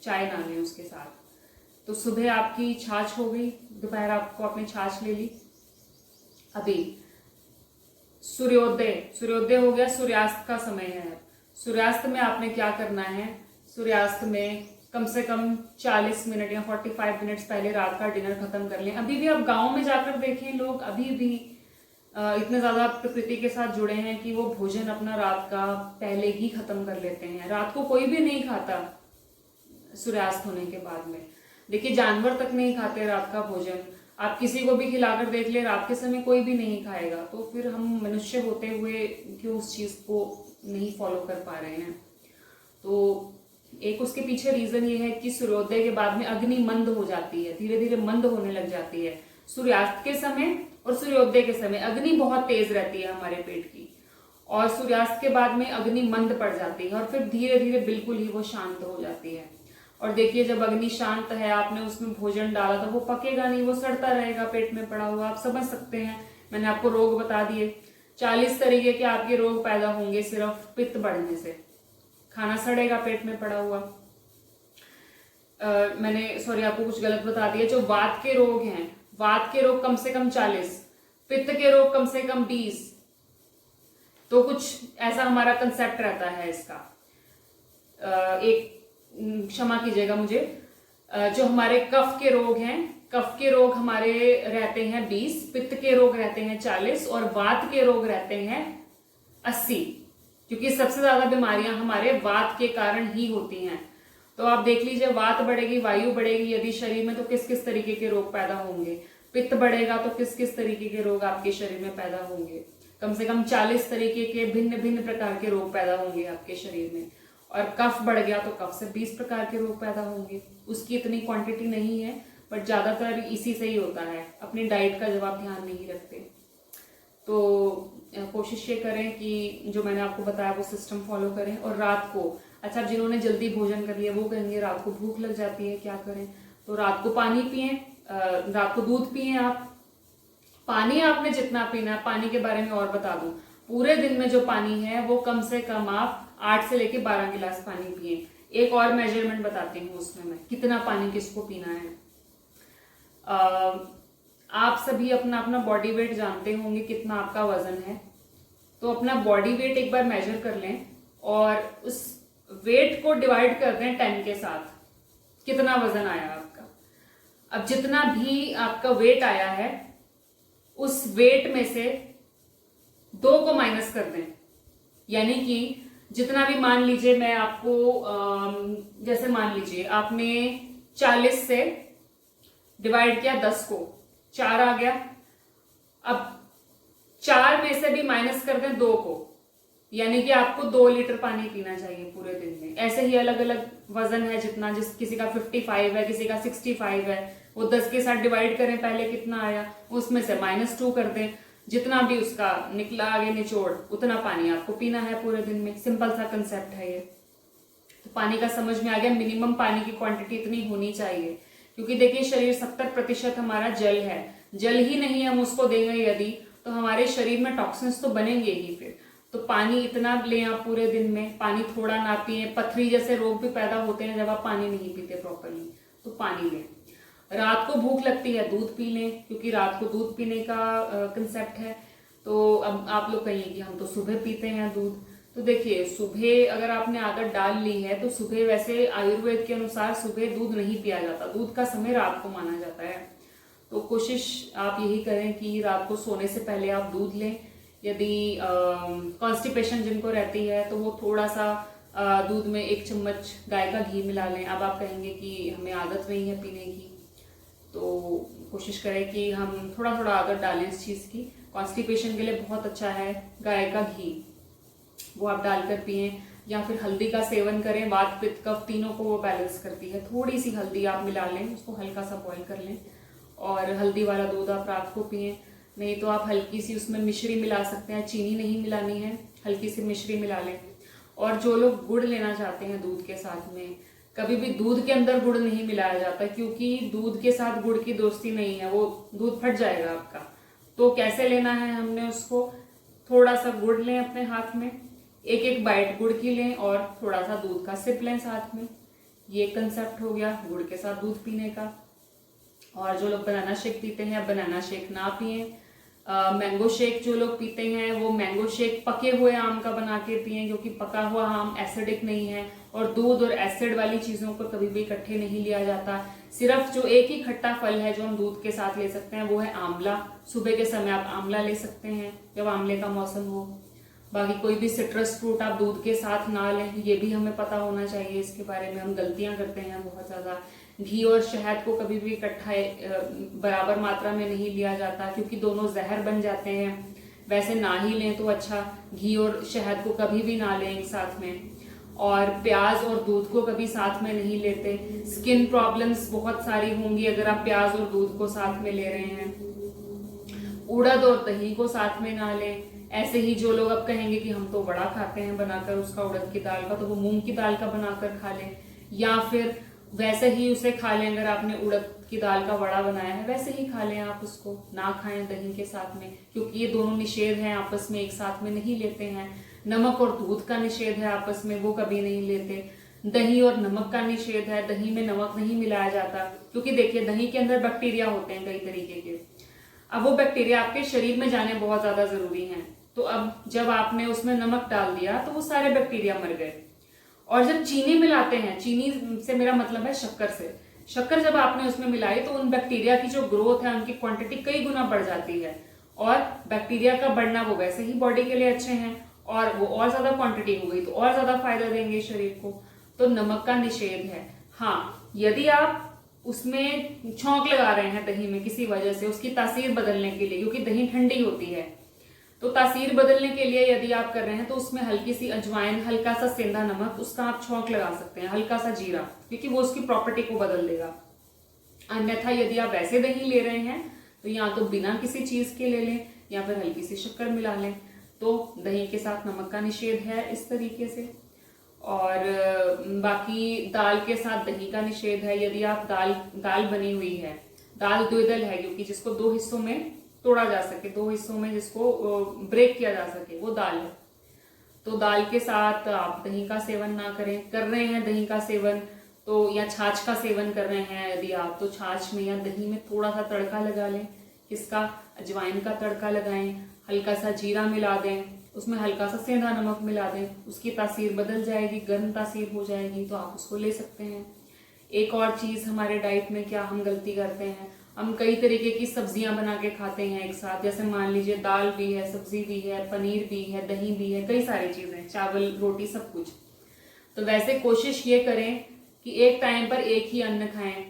चाय ना लें उसके साथ। तो सुबह आपकी छाछ हो गई, दोपहर आपको आपने छाछ ले ली। अभी सूर्योदय हो गया, सूर्यास्त का समय है। सूर्यास्त में आपने क्या करना है, सूर्यास्त में कम से कम 40 मिनट या 45 मिनट्स पहले रात का डिनर खत्म कर लें। अभी भी आप गांव में जाकर देखें, लोग अभी भी इतने ज्यादा प्रकृति के साथ जुड़े हैं कि वो भोजन अपना रात का पहले ही खत्म कर लेते हैं। रात को कोई भी नहीं खाता सूर्यास्त होने के बाद में। देखिए, जानवर तक नहीं खाते रात का भोजन। आप किसी को भी खिलाकर देख ले, रात के समय कोई भी नहीं खाएगा। तो फिर हम मनुष्य होते हुए क्यों उस चीज को नहीं फॉलो कर पा रहे हैं। तो एक उसके पीछे रीजन ये है कि सूर्योदय के बाद में अग्नि मंद हो जाती है, धीरे धीरे मंद होने लग जाती है। सूर्यास्त के समय और सूर्योदय के समय अग्नि बहुत तेज रहती है हमारे पेट की, और सूर्यास्त के बाद में अग्नि मंद पड़ जाती है, और फिर धीरे धीरे बिल्कुल ही वो शांत हो जाती है। और देखिए, जब अग्नि शांत है, आपने उसमें भोजन डाला तो वो पकेगा नहीं, वो सड़ता रहेगा पेट में पड़ा हुआ। आप समझ सकते हैं, मैंने आपको रोग बता दिए। 40 तरीके के आपके रोग पैदा होंगे सिर्फ पित्त बढ़ने से। खाना सड़ेगा पेट में पड़ा हुआ। मैंने आपको कुछ गलत बता दिया। जो वात के रोग हैं, वात के रोग कम से कम 40, पित्त के रोग कम से कम 20। तो कुछ ऐसा हमारा कंसेप्ट रहता है इसका। एक क्षमा कीजिएगा मुझे, जो हमारे कफ के रोग हैं, कफ के रोग हमारे रहते हैं 20, पित्त के रोग रहते हैं 40, और वात के रोग रहते हैं 80, क्योंकि सबसे ज्यादा बीमारियां हमारे वात के कारण ही होती हैं। तो आप देख लीजिए, वात बढ़ेगी, वायु बढ़ेगी यदि शरीर में, तो किस किस तरीके के रोग पैदा होंगे। पित्त बढ़ेगा तो किस किस तरीके के रोग आपके शरीर में पैदा होंगे। कम से कम 40 तरीके के भिन्न भिन्न प्रकार के रोग पैदा होंगे आपके शरीर में। और कफ बढ़ गया तो कफ से 20 प्रकार के रोग पैदा होंगे। उसकी इतनी क्वांटिटी नहीं है, बट ज्यादातर इसी से ही होता है, अपनी डाइट का जब आप ध्यान नहीं रखते। तो कोशिश ये करें कि जो मैंने आपको बताया वो सिस्टम फॉलो करें। और रात को, अच्छा, जिन्होंने जल्दी भोजन कर लिया वो कहेंगे रात को भूख लग जाती है, क्या करें। तो रात को पानी पिए, रात को दूध पिए। आप पानी आपने जितना पीना है, पानी के बारे में और बता दूं, पूरे दिन में जो पानी है वो कम से कम आप 8 से लेके 12 गिलास पानी पिए। एक और मेजरमेंट बताती हूँ उसमें मैं, कितना पानी किसको पीना है। आप सभी अपना अपना बॉडी वेट जानते होंगे, कितना आपका वजन है। तो अपना बॉडी वेट एक बार मेजर कर लें और उस वेट को डिवाइड कर दें 10 के साथ, कितना वजन आया आपका। अब जितना भी आपका वेट आया है, उस वेट में से 2 को माइनस कर दें। यानी कि जितना भी, मान लीजिए मैं आपको, जैसे मान लीजिए आपने 40 से डिवाइड किया 10 को, 4 आ गया। अब 4 में से भी माइनस कर दें 2 को, यानी कि आपको 2 लीटर पानी पीना चाहिए पूरे दिन में। ऐसे ही अलग अलग वजन है जितना, किसी का 55 है, किसी का 65 है, वो 10 के साथ डिवाइड करें पहले, कितना आया, उसमें से -2 कर दें। जितना भी उसका निकला आगे निचोड़, उतना पानी आपको पीना है पूरे दिन में। सिंपल सा कंसेप्ट है ये। तो पानी का समझ में आ गया, मिनिमम पानी की क्वांटिटी इतनी होनी चाहिए। क्योंकि देखिए, शरीर 70% हमारा जल है। जल ही नहीं हम उसको देंगे यदि, तो हमारे शरीर में टॉक्सिन्स तो बनेंगे ही फिर। तो पानी इतना लें आप पूरे दिन में, पानी थोड़ा ना पिए। पथरी जैसे रोग भी पैदा होते हैं जब आप पानी नहीं पीते प्रॉपरली। तो पानी लें। रात को भूख लगती है, दूध पी लें, क्योंकि रात को दूध पीने का कंसेप्ट है। तो अब आप लोग कहिए कि हम तो सुबह पीते हैं दूध। तो देखिए, सुबह अगर आपने आदत डाल ली है तो सुबह, वैसे आयुर्वेद के अनुसार सुबह दूध नहीं पिया जाता, दूध का समय रात को माना जाता है। तो कोशिश आप यही करें कि रात को सोने से पहले आप दूध लें। यदि कॉन्स्टिपेशन जिनको रहती है तो वो थोड़ा सा दूध में 1 चम्मच गाय का घी मिला लें। अब आप कहेंगे कि हमें आदत नहीं है पीने की, तो कोशिश करें कि हम थोड़ा थोड़ा आदत डालें इस चीज की। कॉन्स्टिपेशन के लिए बहुत अच्छा है गाय का घी, वो आप डालकर पिए। या फिर हल्दी का सेवन करें, वात पित्त कफ तीनों को वो बैलेंस करती है। थोड़ी सी हल्दी आप मिला लें, उसको हल्का सा बॉईल कर लें, और हल्दी वाला दूध आप रात को पिए। नहीं तो आप हल्की सी उसमें मिश्री मिला सकते हैं, चीनी नहीं मिलानी है, हल्की सी मिश्री मिला लें। और जो लोग गुड़ लेना चाहते हैं दूध के साथ में, कभी भी दूध के अंदर गुड़ नहीं मिलाया जाता, क्योंकि दूध के साथ गुड़ की दोस्ती नहीं है, वो दूध फट जाएगा आपका। तो कैसे लेना है हमने उसको, थोड़ा सा गुड़ लें अपने हाथ में, एक एक बाइट गुड़ की लें और थोड़ा सा दूध का सिप लें साथ में। ये कंसेप्ट हो गया गुड़ के साथ दूध पीने का। और जो लोग बनाना शेक पीते हैं, बनाना शेक ना पिए। मैंगो शेक जो लोग पीते हैं वो मैंगो शेक पके हुए आम का बना के पिए, क्योंकि पका हुआ आम एसिडिक नहीं है, और दूध और एसिड वाली चीजों को कभी भी इकट्ठे नहीं लिया जाता। सिर्फ जो एक ही खट्टा फल है जो हम दूध के साथ ले सकते हैं वो है आंवला। सुबह के समय आप आंवला ले सकते हैं जब आंवले का मौसम हो। बाकी कोई भी सिट्रस फ्रूट आप दूध के साथ ना लें, ये भी हमें पता होना चाहिए। इसके बारे में हम गलतियां करते हैं बहुत ज्यादा। घी और शहद को कभी भी इकट्ठा बराबर मात्रा में नहीं लिया जाता, क्योंकि दोनों जहर बन जाते हैं। वैसे ना ही लें तो अच्छा, घी और शहद को कभी भी ना लें एक साथ में। और प्याज और दूध को कभी साथ में नहीं लेते। स्किन प्रॉब्लम्स बहुत सारी होंगी अगर आप प्याज और दूध को साथ में ले रहे हैं। उड़द और दही को साथ में ना लें। ऐसे ही जो लोग अब कहेंगे कि हम तो वड़ा खाते हैं बनाकर उसका, उड़द की दाल का, तो वो मूंग की दाल का बनाकर खा लें, या फिर वैसे ही उसे खा लें। अगर आपने उड़द की दाल का वड़ा बनाया है वैसे ही खा लें आप उसको, ना खाएं दही के साथ में, क्योंकि ये दोनों निषेध हैं, आपस में एक साथ में नहीं लेते हैं। नमक और दूध का निषेध है आपस में, वो कभी नहीं लेते। दही और नमक का निषेध है, दही में नमक नहीं मिलाया जाता, क्योंकि देखिए दही के अंदर बैक्टीरिया होते हैं कई तरीके के। अब वो बैक्टीरिया आपके शरीर में जाने बहुत ज्यादा जरूरी हैं। तो अब जब आपने उसमें नमक डाल दिया तो वो सारे बैक्टीरिया मर गए। और जब चीनी मिलाते हैं, चीनी से मेरा मतलब है शक्कर से, शक्कर जब आपने उसमें मिलाई तो उन बैक्टीरिया की जो ग्रोथ है उनकी क्वांटिटी कई गुना बढ़ जाती है। और बैक्टीरिया का बढ़ना वो वैसे ही बॉडी के लिए अच्छे हैं, और वो और ज्यादा क्वांटिटी हो गई तो और ज्यादा फायदा देंगे शरीर को। तो नमक का निषेध है। हाँ, यदि आप उसमें छौंक लगा रहे हैं दही में किसी वजह से उसकी तासीर बदलने के लिए, क्योंकि दही ठंडी होती है, तो तासीर बदलने के लिए यदि आप कर रहे हैं तो उसमें हल्की सी अजवाइन, हल्का सा सेंधा नमक, उसका आप छौंक लगा सकते हैं, हल्का सा जीरा, क्योंकि वो उसकी प्रॉपर्टी को बदल देगा। अन्यथा यदि आप वैसे दही ले रहे हैं तो या तो बिना किसी चीज के ले लें या फिर हल्की सी शक्कर मिला लें। तो दही के साथ नमक का निषेध है इस तरीके से। और बाकी दाल के साथ दही का निषेध है। यदि आप दाल बनी हुई है, दाल द्विदल है, क्योंकि जिसको दो हिस्सों में तोड़ा जा सके, दो हिस्सों में जिसको ब्रेक किया जा सके, वो दाल है। तो दाल के साथ आप दही का सेवन ना करें। कर रहे हैं दही का सेवन तो, या छाछ का सेवन कर रहे हैं यदि आप, तो छाछ में या दही में थोड़ा सा तड़का लगा लें। किसका? अजवाइन का तड़का लगाएं, हल्का सा जीरा मिला दें, उसमें हल्का सा सेंधा नमक मिला दें, उसकी तासीर बदल जाएगी, गर्म तासीर हो जाएगी, तो आप उसको ले सकते हैं। एक और चीज हमारे डाइट में क्या हम गलती करते हैं, हम कई तरीके की सब्जियां बना के खाते हैं एक साथ। जैसे मान लीजिए दाल भी है, सब्जी भी है, पनीर भी है, दही भी है, कई सारी चीजें, चावल, रोटी, सब कुछ। तो वैसे कोशिश ये करें कि एक टाइम पर एक ही अन्न खाएं।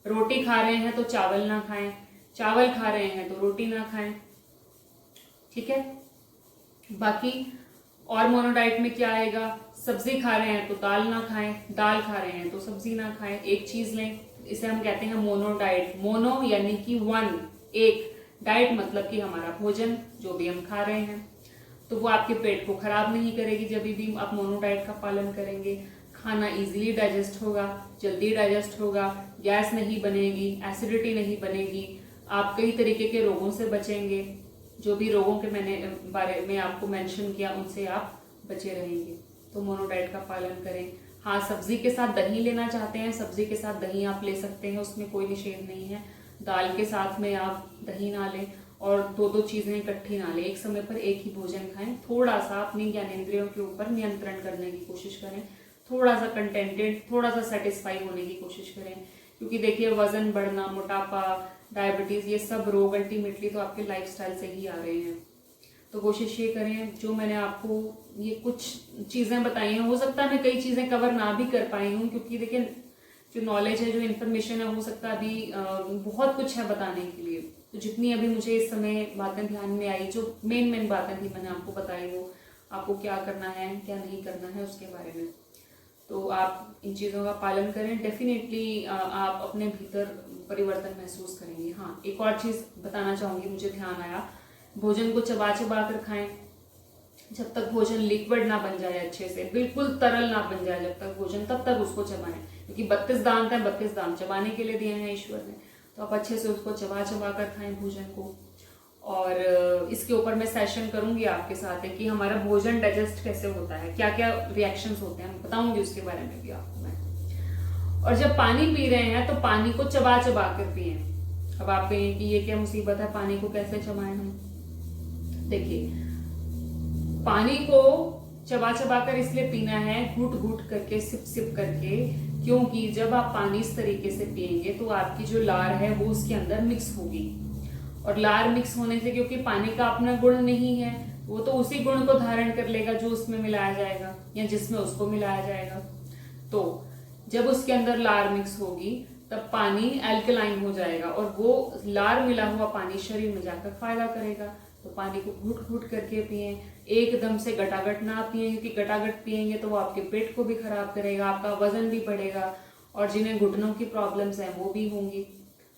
रोटी खा रहे हैं तो चावल ना खाएं, चावल खा रहे हैं तो रोटी ना खाएं, ठीक है। बाकी और मोनो डाइट में क्या आएगा, सब्जी खा रहे हैं तो दाल ना खाएं, दाल खा रहे हैं तो सब्जी ना खाएं, एक चीज लें। इसे हम कहते हैं मोनो डाइट। मोनो यानी कि वन, एक, डाइट मतलब कि हमारा भोजन जो भी हम खा रहे हैं, तो वो आपके पेट को खराब नहीं करेगी जब भी आप मोनो डाइट का पालन करेंगे। खाना इजीली डाइजेस्ट होगा, जल्दी डाइजेस्ट होगा, गैस नहीं बनेगी, एसिडिटी नहीं बनेगी, आप कई तरीके के रोगों से बचेंगे। जो भी रोगों के मैंने बारे में आपको मेंशन किया उनसे आप बचे रहेंगे। तो मोनो डाइट का पालन करें। हाँ, सब्जी के साथ दही लेना चाहते हैं, सब्जी के साथ दही आप ले सकते हैं, उसमें कोई निषेध नहीं है। दाल के साथ में आप दही ना लें और दो दो चीजें इकट्ठी ना लें, एक समय पर एक ही भोजन खाएं। थोड़ा सा अपनी ज्ञानेंद्रियों के ऊपर नियंत्रण करने की कोशिश करें, थोड़ा सा कंटेंटेड, थोड़ा सा सेटिस्फाई होने की कोशिश करें। क्योंकि देखिए वजन बढ़ना, मोटापा, डायबिटीज, ये सब रोग अल्टीमेटली तो आपके लाइफस्टाइल से ही आ रहे हैं। तो कोशिश ये करें, जो मैंने आपको ये कुछ चीजें बताई हैं, हो सकता है मैं कई चीजें कवर ना भी कर पाई हूँ, क्योंकि देखिए जो नॉलेज है, जो इन्फॉर्मेशन है, हो सकता है अभी बहुत कुछ है बताने के लिए। तो जितनी अभी मुझे इस समय बातें ध्यान में आई, जो मेन बातें थी मैंने आपको बताई, वो आपको क्या करना है क्या नहीं करना है उसके बारे में। तो आप इन चीज़ों का पालन करें, डेफिनेटली आप अपने भीतर परिवर्तन महसूस करेंगे। हाँ, एक और चीज़ बताना चाहूँगी, मुझे ध्यान आया, भोजन को चबा चबा कर खाएं, जब तक भोजन लिक्विड ना बन जाए, अच्छे से बिल्कुल तरल ना बन जाए जब तक भोजन, तब तक उसको चबाएं, क्योंकि 32 दांत हैं, 32 दांत चबाने के लिए दिए हैं ईश्वर ने। तो आप अच्छे से उसको चबा चबा कर खाएं भोजन को। और इसके ऊपर मैं सेशन करूंगी आपके साथ है कि हमारा भोजन डाइजेस्ट कैसे होता है, क्या क्या रिएक्शंस होते हैं, बताऊंगी उसके बारे में भी आपको मैं। और जब पानी पी रहे हैं तो पानी को चबा चबा कर पिए। अब आप कहेंगे कि ये क्या मुसीबत है, पानी को कैसे चबाएं हम। देखिए, पानी को चबा चबा कर इसलिए पीना है, घुट घुट करके, सिप सिप करके, क्योंकि जब आप पानी इस तरीके से पिएंगे तो आपकी जो लार है वो उसके अंदर मिक्स होगी। और लार मिक्स होने से, क्योंकि पानी का अपना गुण नहीं है, वो तो उसी गुण को धारण कर लेगा जो उसमें मिलाया जाएगा या जिसमें उसको मिलाया जाएगा। तो जब उसके अंदर लार मिक्स होगी तब पानी एल्कलाइन हो जाएगा और वो लार मिला हुआ पानी शरीर में जाकर फायदा करेगा। तो पानी को घुट घुट करके पिए, एकदम से गटागट ना पिए, क्योंकि गटागट पिएंगे तो वो आपके पेट को भी खराब करेगा, आपका वजन भी बढ़ेगा, और जिन्हें घुटनों की प्रॉब्लम्स हैं वो भी होंगी।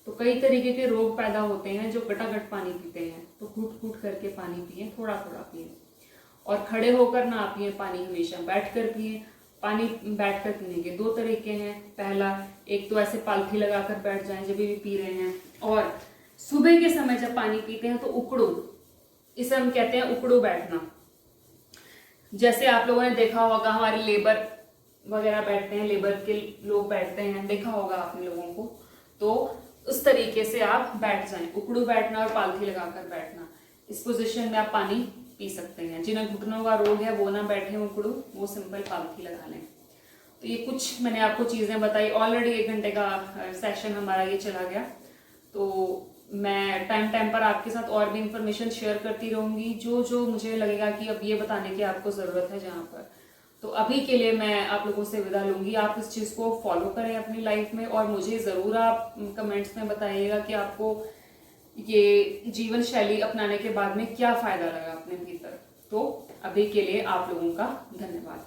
तो कई तरीके के रोग पैदा होते हैं जो गटागट पानी पीते हैं। तो घुट घुट करके पानी पिए, थोड़ा थोड़ा पिए, और खड़े होकर ना पिए पानी, हमेशा बैठ कर पिए। पानी बैठ कर पीने के 2 तरीके हैं। पहला, एक तो ऐसे पालथी लगाकर बैठ जाएं जब भी पी रहे हैं, और सुबह के समय जब पानी पीते हैं तो उकड़ो, इसे हम कहते हैं उकड़ो बैठना। जैसे आप लोगों ने देखा होगा, हमारे लेबर वगैरह बैठते हैं, लेबर के लोग बैठते हैं, देखा होगा आपने लोगों को। तो उस तरीके से आप बैठ जाएं, उकड़ू बैठना और पालथी लगाकर बैठना। इस पोजीशन में आप पानी पी सकते हैं। जिन्हें घुटनों का रोग है वो ना बैठे उकड़ू, वो सिंपल पालथी लगा लें। तो ये कुछ मैंने आपको चीजें बताई। ऑलरेडी 1 घंटे का सेशन हमारा ये चला गया, तो मैं टाइम टाइम पर आपके साथ और भी इंफॉर्मेशन शेयर करती रहूंगी, जो जो मुझे लगेगा कि अब ये बताने की आपको जरूरत है जहाँ पर। तो अभी के लिए मैं आप लोगों से विदा लूंगी। आप इस चीज को फॉलो करें अपनी लाइफ में, और मुझे जरूर आप कमेंट्स में बताइएगा कि आपको ये जीवन शैली अपनाने के बाद में क्या फायदा लगा अपने भीतर। तो अभी के लिए आप लोगों का धन्यवाद।